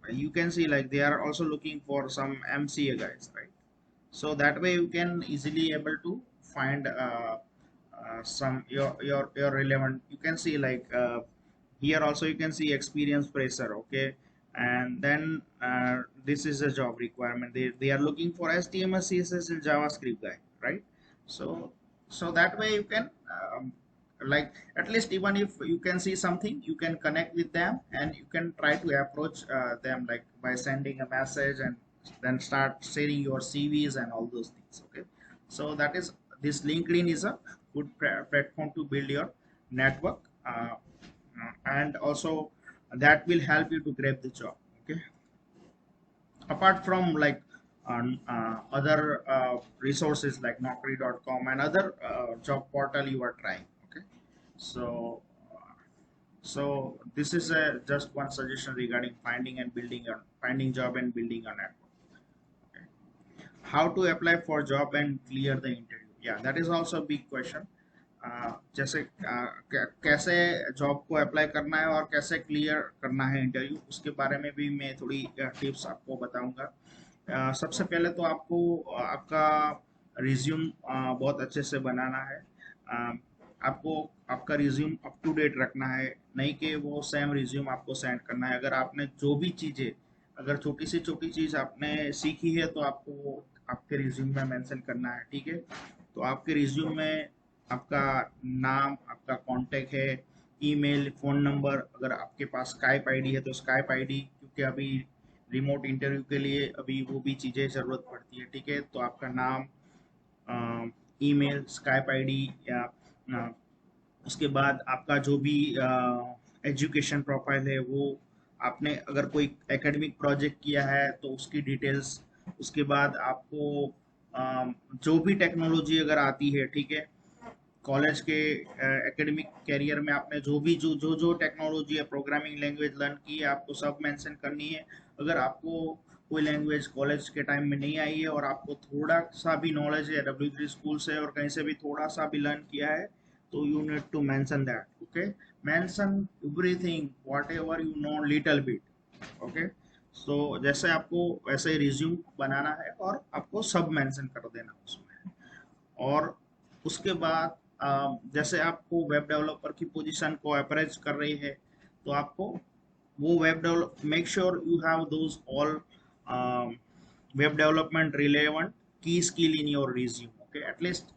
you can see like they are also looking for some MCA guys, right? So that way you can easily able to find some your relevant. You can see like here also you can see experience fresher, okay, and then this is a job requirement. They are looking for HTML, CSS, and JavaScript guy, right? So that way you can like at least even if you can see something, you can connect with them and you can try to approach them like by sending a message and then start sharing your CVs and all those things, okay. So that is, this LinkedIn is a good platform to build your network, and also that will help you to grab the job, okay. Apart from like other resources like naukri.com and other job portal you are trying, okay. So this is a just one suggestion regarding finding and building a finding job and building a network. How to apply for job and clear the interview, yeah, that is also a big question. जैसे कैसे job को apply करना है और कैसे clear करना है interview, उसके बारे में भी मैं थोड़ी टिप्स आपको बताऊंगा। सबसे पहले तो आपको आपका रिज्यूम बहुत अच्छे से बनाना है। आपको आपका रिज्यूम अप टू डेट रखना है, नहीं कि वो सेम रिज्यूम आपको सेंड करना है। अगर आपने जो भी चीज़ें, अगर छोटी से छोटी चीज़ आपने सीखी है तो आपको वो आपके रिज्यूम में मेंशन करना है, ठीक है। तो आपके रिज्यूम में आपका नाम, आपका कांटेक्ट है, ईमेल, फ़ोन नंबर, अगर आपके पास स्काइप आईडी है तो स्काइप आईडी, क्योंकि अभी रिमोट इंटरव्यू के लिए अभी वो भी चीज़ें ज़रूरत पड़ती है, ठीक है। तो आपका नाम, ईमेल, स्काइप आईडी, या उसके बाद आपका जो भी एजुकेशन प्रोफाइल है वो, आपने अगर कोई एकेडमिक प्रोजेक्ट किया है तो उसकी डिटेल्स। उसके बाद आपको जो भी टेक्नोलॉजी अगर आती है, ठीक है, कॉलेज के एकेडमिक कैरियर में आपने जो भी जो टेक्नोलॉजी है, प्रोग्रामिंग लैंग्वेज लर्न की है, आपको सब मेंशन करनी है। अगर आपको कोई लैंग्वेज कॉलेज के टाइम में नहीं आई है और आपको थोड़ा सा भी नॉलेज है W3 स्कूल से और कहीं से भी थोड़ा सा भी लर्न किया है, तो you need to mention that, okay. Mention everything whatever you know little bit, okay. So जैसे आपको वैसे ही रिज्यूम बनाना है और आपको सब मेंशन कर देना उसमें। और उसके बाद जैसे आपको वेब डेवलपर की पोजीशन को अप्रोच कर रही है, तो आपको वो web develop, make sure you have those all web development relevant key skill in your resume, okay. At least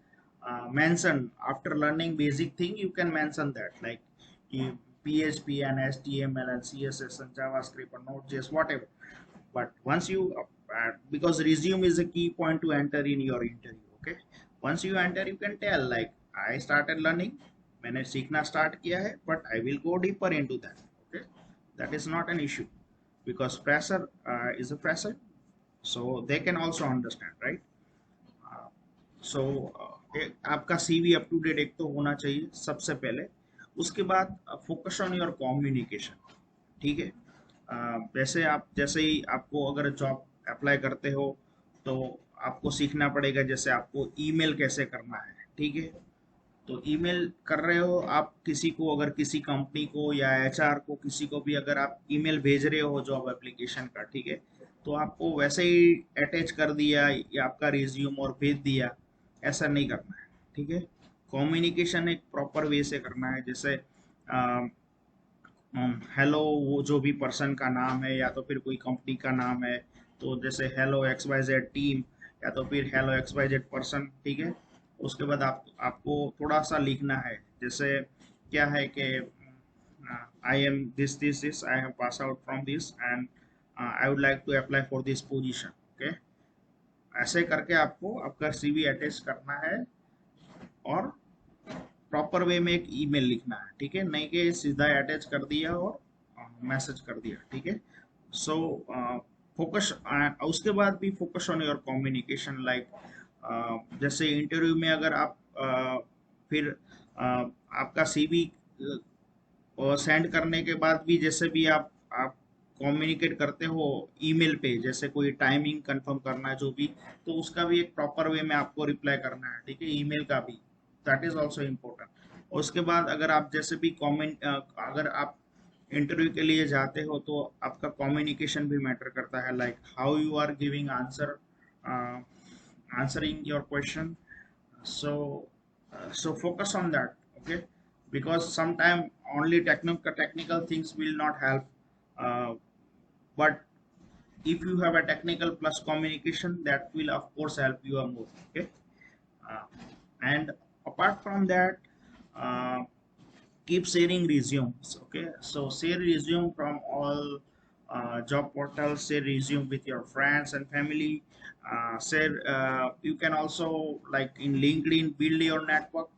mention, after learning basic thing you can mention that, like you, PHP and HTML and CSS and JavaScript and Node.js, whatever. But once you because resume is a key point to enter in your interview, okay. Once you enter you can tell like I started learning, मैंने सीखना start किया है, but I will go deeper into that, okay. That is not an issue because fresher is a fresher, so they can also understand, right? सो आपका CV up to date एक तो होना चाहिए सबसे पहले। उसके बाद फोकस ऑन योर कम्युनिकेशन, ठीक है। जैसे ही आपको अगर जॉब अप्लाई करते हो तो आपको सीखना पड़ेगा, जैसे आपको ईमेल कैसे करना है, ठीक है। तो ईमेल कर रहे हो आप किसी को, अगर किसी कंपनी को या एचआर को, किसी को भी अगर आप ईमेल भेज रहे हो जॉब एप्लीकेशन का, ठीक है, तो आपको वैसे ही अटैच कर दिया या आपका रिज्यूम और भेज दिया, ऐसा नहीं करना है, ठीक है। कम्युनिकेशन एक प्रॉपर वे से करना है, जैसे हेलो, वो जो भी पर्सन का नाम है या तो फिर कोई कंपनी का नाम है, तो जैसे हेलो XYZ टीम या तो फिर हेलो XYZ पर्सन, ठीक है। उसके बाद आपको थोड़ा सा लिखना है, जैसे क्या है कि I am this I have pass out from this and I would like to apply for this position, okay. ऐसे करके आपको आपका CV अटैच करना है और प्रॉपर वे में एक ईमेल लिखना है, ठीक है, नहीं कि सीधा अटैच कर दिया और मैसेज कर दिया, ठीक है। सो फोकस, उसके बाद भी focus on your communication, like जैसे इंटरव्यू में अगर आप फिर आपका CV सेंड करने के बाद भी जैसे भी आप कम्युनिकेट करते हो ईमेल पे, जैसे कोई टाइमिंग कंफर्म करना है जो भी, तो उसका भी एक प्रॉपर वे में आपको रिप्लाई करना है, ठीक है, ईमेल का भी। That is also important. उसके बाद अगर आप जैसे भी कमेंट, अगर आप इंटरव्यू के लिए जाते हो तो आपका कम्युनिकेशन भी मैटर करता है, like how you are giving answer, answering your question. So focus on that, okay? Because sometimes only technical things will not help, uh, but if you have a technical plus communication, that will of course help you more, okay? uh, and apart from that, uh, keep sharing resumes, okay? So share resume from all job portals, share resume with your friends and family, share, you can also, like in LinkedIn, build your network,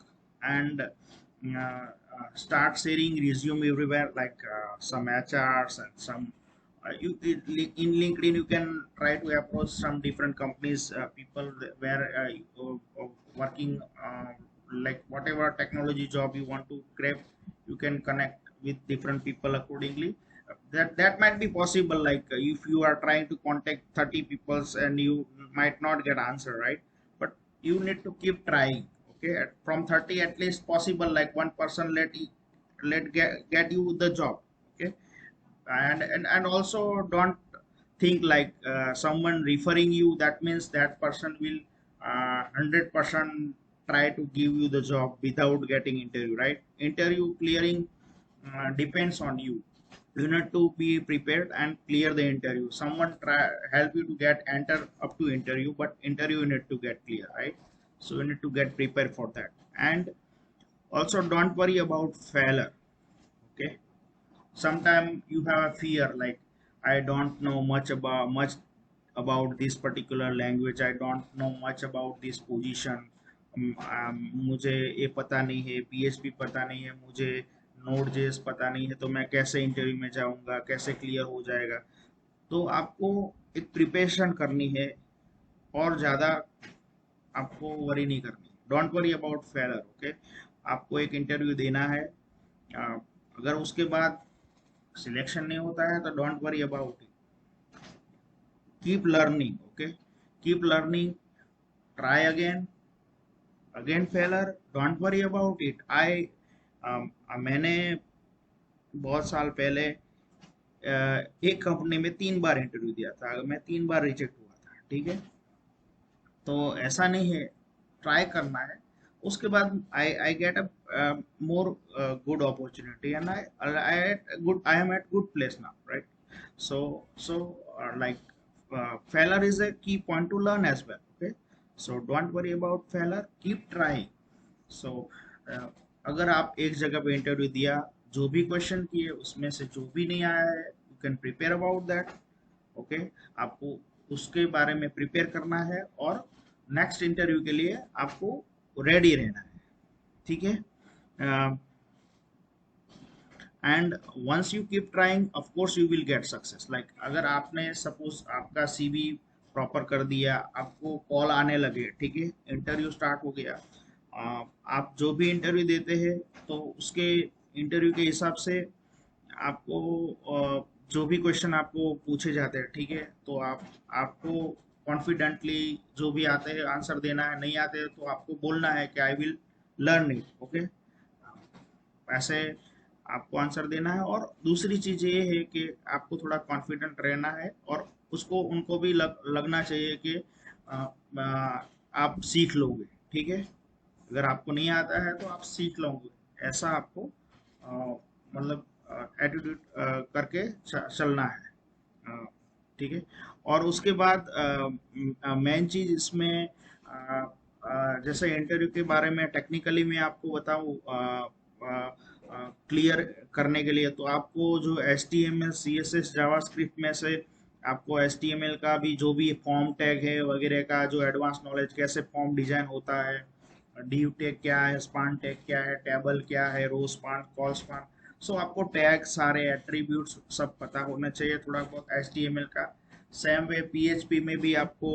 and start sharing resume everywhere, like some HRs and some, in LinkedIn you can try to approach some different companies, people where working, like whatever technology job you want to grab, you can connect with different people accordingly. That might be possible, like if you are trying to contact 30 peoples and you might not get answer, right? But you need to keep trying, okay? From 30 at least possible, like one person let get you the job, okay? And also don't think like someone referring you, that means that person will 100% try to give you the job without getting interview, right? Interview clearing depends on you. You need to be prepared and clear the interview. Someone try help you to get enter up to interview, but interview you need to get clear, right? So you need to get prepared for that. And also don't worry about failure, okay? Sometimes you have a fear, like I don't know much about this particular language, I don't know much about this position, मुझे ये पता नहीं है, PHP पता नहीं है मुझे, node JS पता नहीं है, तो मैं कैसे इंटरव्यू में जाऊंगा, कैसे क्लियर हो जाएगा? तो आपको एक प्रिपरेशन करनी है, और ज़्यादा आपको वरी नहीं करनी, don't worry about failure, okay? आपको एक इंटरव्यू देना है, अगर उसके बाद सिलेक्शन नहीं होता है तो don't worry about it, keep learning, okay? Keep learning, try again failure, don't worry about it. मैंने बहुत साल पहले एक कंपनी में 3 बार इंटरव्यू दिया था, मैं 3 बार रिजेक्ट हुआ था, ठीक है? तो ऐसा नहीं है, ट्राई करना है। उसके बाद I get a more good opportunity, and I am at good place now, right? So like failure is a key point to learn as well, okay? So don't worry about failure, keep trying. So अगर आप एक जगह पे interview दिया, जो भी question किए उसमें से जो भी नहीं आया है, you can prepare about that, okay? आपको उसके बारे में प्रिपेयर करना है, और नेक्स्ट इंटरव्यू के लिए आपको रेडी रहना है, ठीक है? And once you keep trying, of course you will get success. Like अगर आपने सपोज आपका सीवी प्रॉपर कर दिया, आपको कॉल आने लगे, ठीक है, इंटरव्यू स्टार्ट हो गया, आप जो भी इंटरव्यू देते हैं तो उसके इंटरव्यू के हिसाब से आपको जो भी क्वेश्चन आपको पूछे जाते हैं, ठीक है, तो आपको कॉन्फिडेंटली जो भी आते हैं आंसर देना है, नहीं आते हैं तो आपको बोलना है कि I will learn it, okay? ऐसे आपको आंसर देना है। और दूसरी चीज ये है कि आपको थोड़ा कॉन्फिडेंट रहना है, और उसको उनको भी लगना चाहिए कि अ, आप सीख लोगे, ठीक है? अगर आपको नहीं आता है तो आप सीख लोगे, ऐसा आपको मतलब एटीट्यूड करके चलना है, ठीक है? और उसके बाद मेन चीज इसमें, जैसे इंटरव्यू के बारे में टेक्निकली मैं आपको बताऊं, क्लियर करने के लिए, तो आपको जो HTML CSS जावास्क्रिप्ट में से आपको HTML का भी जो भी फॉर्म टैग है वगैरह का जो एडवांस नॉलेज, कैसे फॉर्म डिजाइन होता है, div टैग क्या है, स्पान टैग क्या है, टेबल क्या है, रो स्पान, कॉल स्पान, सो आपको टैग सारे एट्रीब्यूट्स सब पता होना चाहिए थोड़ा बहुत HTML का। सेम वे PHP में भी आपको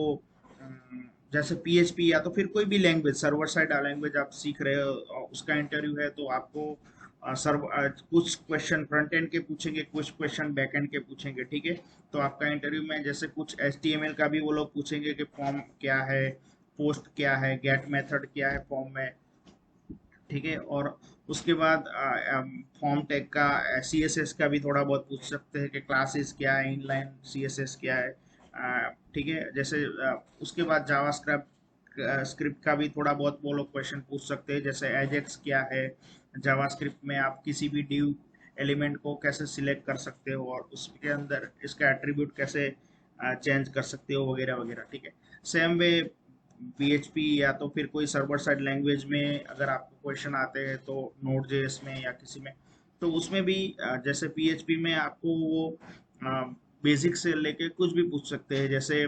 जैसे PHP या तो फिर कोई भी लैंग्वेज, सर्वर साइड लैंग्वेज आप सीख रहे हो, उसका इंटरव्यू है, तो आपको कुछ क्वेश्चन फ्रंट एंड के पूछेंगे, कुछ क्वेश्चन बैक एंड के पूछेंगे, ठीक है? तो आपका इंटरव्यू में जैसे कुछ HTML का भी वो लोग पूछेंगे कि फॉर्म क्या है, पोस्ट क्या है, गेट मेथड क्या है फॉर्म में, ठीक है। और उसके बाद फॉर्म टैग का CSS का भी थोड़ा बहुत पूछ सकते हैं कि क्लासेस क्या है, इनलाइन CSS क्या है। ठीक है। जैसे उसके बाद जावास्क्रिप्ट स्क्रिप्ट का भी थोड़ा बहुत वो लोग क्वेश्चन पूछ सकते हैं, जैसे एजेक्स क्या है। जावास्क्रिप्ट में आप किसी भी डिव एलिमेंट को कैसे सिलेक्ट कर सकते हो और उसके अंदर इसका एट्रीब्यूट कैसे चेंज कर सकते हो, वगैरह वगैरह। ठीक है। सेम वे PHP या तो फिर कोई सर्वर साइड लैंग्वेज में अगर आपको क्वेश्चन आते हैं तो नोड जेएस में या किसी में, तो उसमें भी जैसे PHP में आपको वो बेसिक से लेके कुछ भी पूछ सकते हैं, जैसे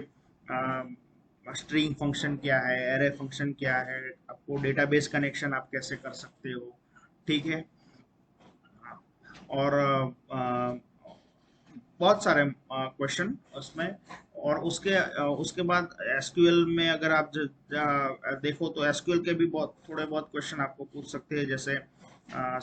स्ट्रिंग फंक्शन क्या है, एरे फंक्शन क्या है, आपको डेटाबेस कनेक्शन आप कैसे कर सकते हो। ठीक है। और बहुत सारे क्वेश्चन उसमें। और उसके बाद एसक्यूएल में अगर आप देखो तो एसक्यूएल के भी बहुत थोड़े बहुत क्वेश्चन आपको पूछ सकते हैं, जैसे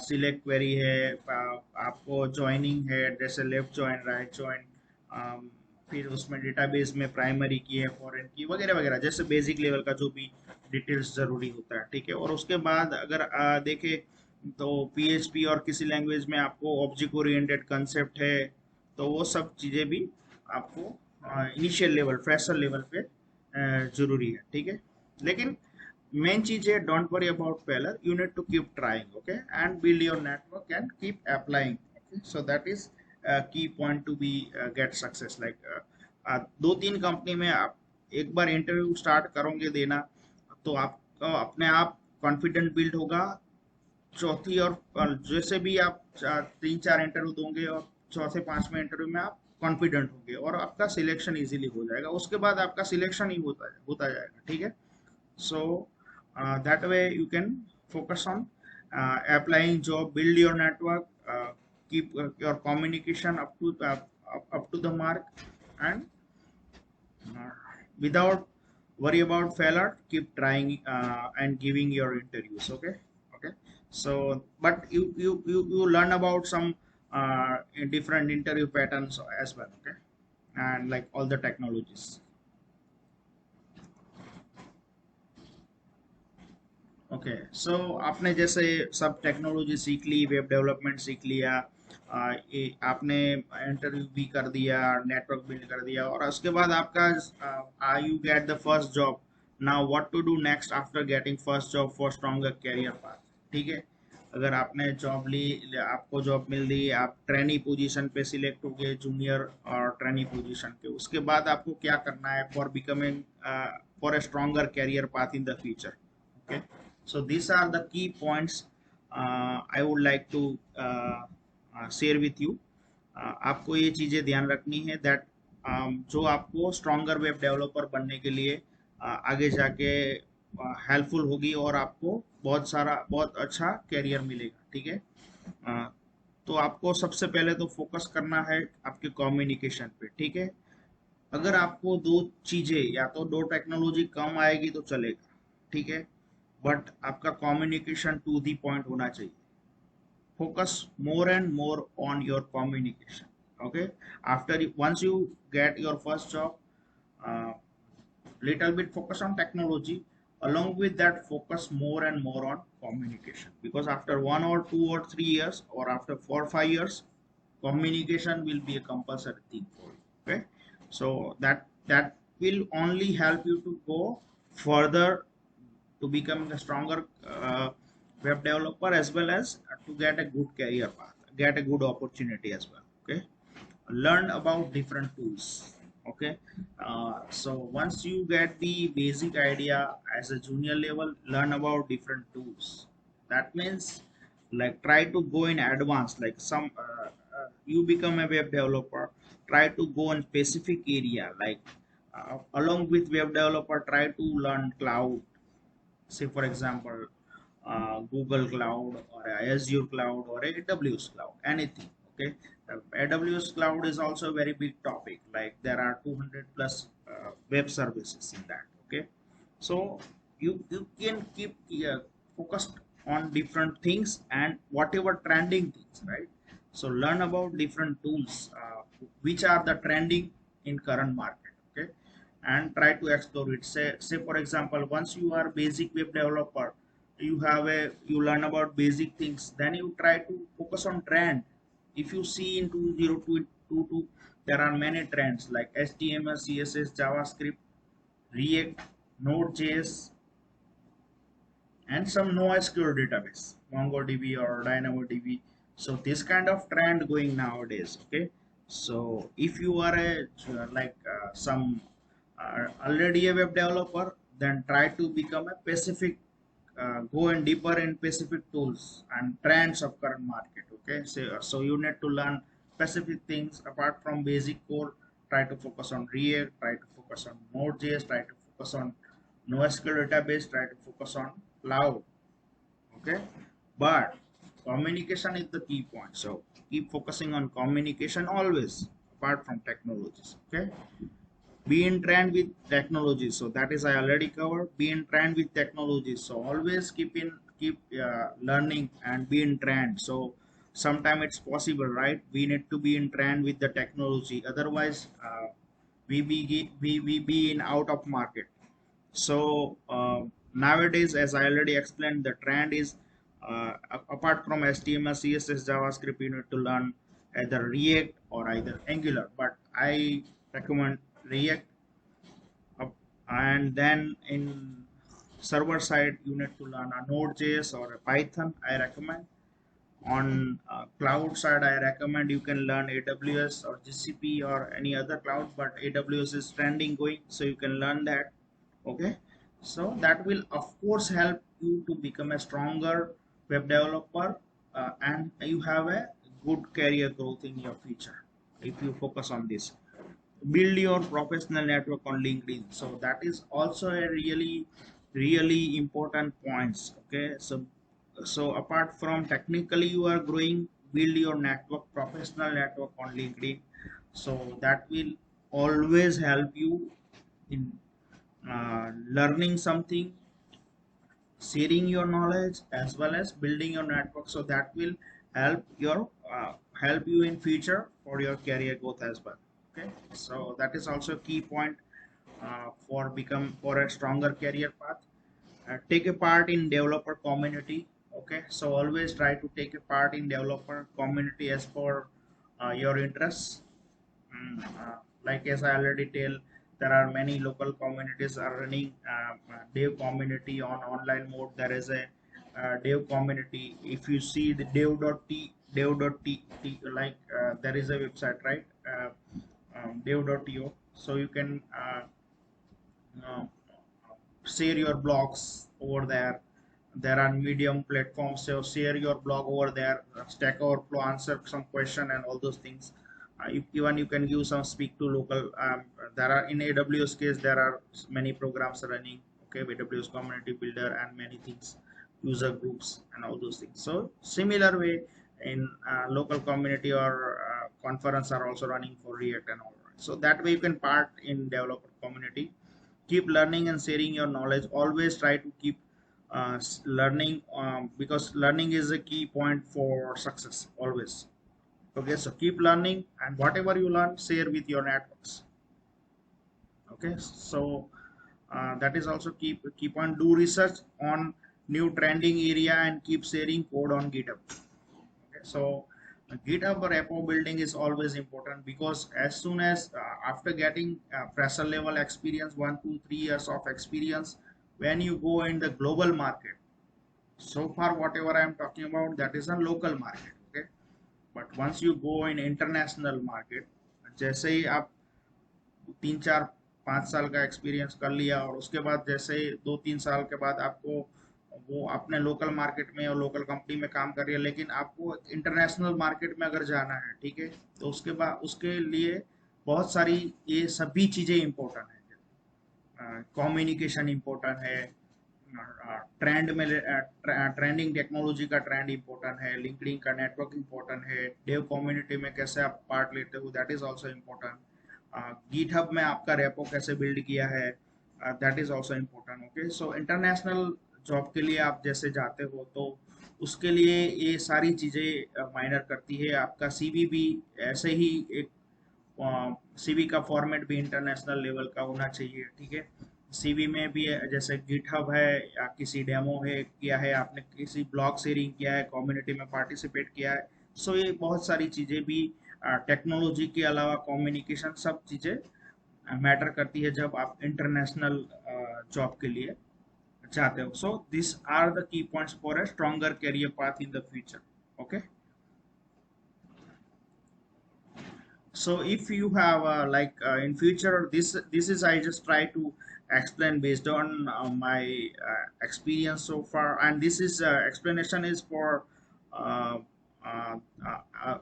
सिलेक्ट क्वेरी है, आपको ज्वाइनिंग है, जैसे लेफ्ट ज्वाइन, राइट ज्वाइन, फिर उसमें डेटाबेस में प्राइमरी की है, फॉरेन की, वगैरह वगैरह, जैसे बेसिक लेवल का जो भी डिटेल्स जरूरी होता है। ठीक है। और उसके बाद अगर देखें तो PHP और किसी लैंग्वेज में आपको ऑब्जेक्ट ओरिएंटेड कंसेप्ट है, तो वो सब चीज़ें भी आपको इनिशियल लेवल, फ्रेशर लेवल पे जरूरी है। ठीक है। लेकिन मेन चीज है, don't worry about failure, you need to keep trying, okay, and build your network and keep applying. Okay, so that is key point to be get success. Like 2-3 company में आप एक बार इंटरव्यू स्टार्ट करोगे देना, तो आपका अपने आप confident build होगा। चौथी और जैसे भी आप 3-4 इंटरव्यू दोगे और चौथे 5वें इंटरव्यू में आप कॉन्फिडेंट होंगे और आपका सिलेक्शन इजीली हो जाएगा, उसके बाद आपका सिलेक्शन ही होता जाएगा। ठीक है। So that way you can focus on applying job, build your network, keep your communication up to the mark, and uh, without worry about failure, keep trying and giving your interviews. Okay. Okay. So but you learn about some different interview patterns as well. Okay. And like all the technologies. Okay, so आपने जैसे सब technology सीख ली, web development सीख लिया, आपने interview भी कर दिया, नेटवर्क बिल्ड कर दिया, और उसके बाद आपका you get the first job. Now what to do next after getting first job for stronger career path. ठीक है। अगर आपने जॉब ली, आपको जॉब मिल गई, आप ट्रेनी पोजीशन पे सिलेक्ट हो गए, जूनियर और ट्रेनी पोजीशन पे, उसके बाद आपको क्या करना है for becoming for a stronger career path in the future. Okay, so these are the key points I would like to share with you। आपको ये चीजें ध्यान रखनी है दैट जो आपको स्ट्रॉन्गर वेब डेवलपर बनने के लिए आगे जाके हेल्पफुल होगी और आपको बहुत अच्छा कैरियर मिलेगा। ठीक है। अ, तो आपको सबसे पहले तो फोकस करना है आपके कम्युनिकेशन पे। ठीक है। अगर आपको दो चीजें या तो दो टेक्नोलॉजी कम आएगी तो चलेगा। ठीक है। बट आपका कम्युनिकेशन टू दी पॉइंट होना चाहिए। focus more and more on your communication. Okay, once you get your first job, uh, little bit focus on technology, along with that focus more and more on communication, because after 1 or 2 or 3 years or after 4 or 5 years, communication will be a compulsory thing for you. Okay, so that will only help you to go further, to become a stronger web developer, as well as to get a good career path, get a good opportunity as well. Okay, learn about different tools. Okay, so once you get the basic idea as a junior level, learn about different tools. That means like try to go in advance, like you become a web developer, try to go in specific area, like along with web developer, try to learn cloud. Say for example, Google Cloud or Azure Cloud or AWS Cloud, anything. Okay, AWS Cloud is also a very big topic, like there are 200 plus web services in that. Okay, so you can keep focused on different things and whatever trending things, right? So learn about different tools which are the trending in current market. Okay, and try to explore it. Say for example, once you are basic web developer, you learn about basic things, then you try to focus on trend. If you see in 2022, there are many trends like HTML, CSS, JavaScript, React, Node.js, and some NoSQL database, MongoDB or DynamoDB. So this kind of trend going nowadays. Okay, so if you are a some already a web developer, then try to become a specific, go in deeper in specific tools and trends of current market. Okay, so you need to learn specific things apart from basic core. Try to focus on React, try to focus on Node.js, try to focus on NoSQL database, try to focus on cloud. Okay, but communication is the key point, so keep focusing on communication always apart from technologies. Okay, be in trend with technology, so that is I already covered. Be in trend with technology, so always keep learning and be in trend. So sometime it's possible, right? We need to be in trend with the technology, otherwise we be in out of market. So nowadays, as I already explained, the trend is apart from HTML, CSS, JavaScript, you need to learn either React or either Angular. But I recommend React. And then in server side, you need to learn a Node.js or a Python. I recommend. On cloud side, I recommend you can learn AWS or GCP or any other cloud, but AWS is trending going, so you can learn that. Okay, so that will of course help you to become a stronger web developer, and you have a good career growth in your future if you focus on this. Build your professional network on LinkedIn, so that is also a really important points. Okay, so apart from technically you are growing, build your network, professional network on LinkedIn, so that will always help you in learning something, sharing your knowledge, as well as building your network, so that will help your help you in future for your career growth as well. Okay, so that is also a key point for a stronger career path. Take a part in developer community. Okay, so always try to take a part in developer community as per your interests. Like as I already tell, there are many local communities are running dev community on online mode. There is a dev community. If you see the dev.t, like there is a website, right? Dev.to, so you can uh, share your blogs over there. There are medium platforms, so share your blog over there. Stack Overflow answer some question and all those things. Even you can give some speak to local, there are in AWS case there are many programs running. Okay, AWS community builder and many things, user groups and all those things. So similar way in local community or conference are also running for React and all. So that way you can part in developer community. Keep learning and sharing your knowledge. Always try to keep learning, because learning is a key point for success always. Okay, so keep learning, and whatever you learn, share with your networks. Okay, so that is also keep on do research on new trending area and keep sharing code on GitHub. Okay, so GitHub or repo building is always important, because as soon as after getting fresher level experience, 1 to 3 years of experience, when you go in the global market, so far whatever I am talking about, that is a local market. Okay, but once you go in international market, जैसे ही आप 3 4 5 साल का experience कर लिया, और उसके बाद जैसे 2 3 साल के बाद आपको वो अपने लोकल मार्केट में और लोकल कंपनी में काम कर रही है, लेकिन आपको इंटरनेशनल मार्केट में अगर जाना है, ठीक है, तो उसके बाद उसके लिए बहुत सारी ये सभी चीज़ें इम्पोर्टेंट है। कम्युनिकेशन इम्पोर्टेंट है, ट्रेंड में ट्रेंडिंग टेक्नोलॉजी का ट्रेंड इम्पोर्टेंट है, लिंक्डइन का नेटवर्क इम्पोर्टेंट है, डेव कम्युनिटी में कैसे आप पार्ट लेते हो, that is also important. GitHub में आपका रेपो कैसे बिल्ड किया है, that is also important. Okay, so international job के लिए आप जैसे जाते हो, तो उसके लिए ये सारी चीज़ें मायनर करती है। आपका सीवी भी ऐसे ही एक सीवी का फॉर्मेट भी इंटरनेशनल लेवल का होना चाहिए, ठीक है। सीवी में भी जैसे गिटहब है या किसी डेमो है किया है आपने, किसी ब्लॉग शेयरिंग किया है, कम्युनिटी में पार्टिसिपेट किया है। सो ये बहुत सारी चीज़ें भी टेक्नोलॉजी के अलावा कम्युनिकेशन सब चीज़ें मैटर करती है जब आप इंटरनेशनल जॉब के लिए चाहते हो। So this are the key points for a stronger career path in the future. Okay, so if you have in future, this is I just try to explain based on my experience so far, and this is explanation is for uh, uh,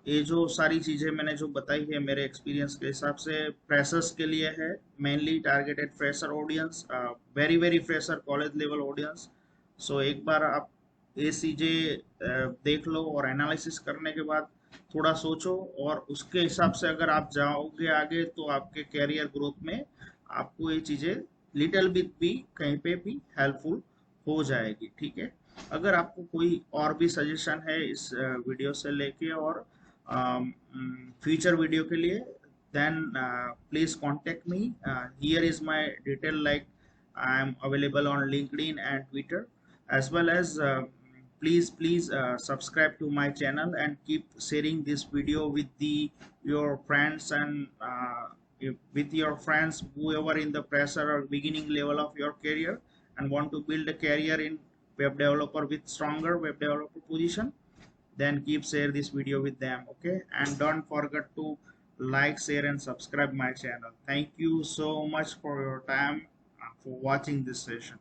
ये जो सारी चीजें मैंने जो बताई है मेरे experience के हिसाब से फ्रेशर्स के लिए है, mainly targeted fresher audience, very very fresher college level audience. So एक बार आप ये चीजें देख लो और एनालिसिस करने के बाद थोड़ा सोचो, और उसके हिसाब से अगर आप जाओगे आगे तो आपके कैरियर ग्रोथ में आपको ये चीजें लिटिल बिट भी कहीं पे भी हेल्पफुल हो जाएगी। ठीक है, अगर आपको कोई और भी सजेशन है इस वीडियो से लेके और फ्यूचर वीडियो के लिए, then please contact me. Here is my detail, like I am available on LinkedIn and Twitter, as well as please subscribe to my channel and keep sharing this video with your friends and with your friends whoever in the pressure or beginning level of your career and want to build a career in web developer with stronger web developer position. Then keep share this video with them. Okay, and don't forget to like, share and subscribe my channel. Thank you so much for your time for watching this session.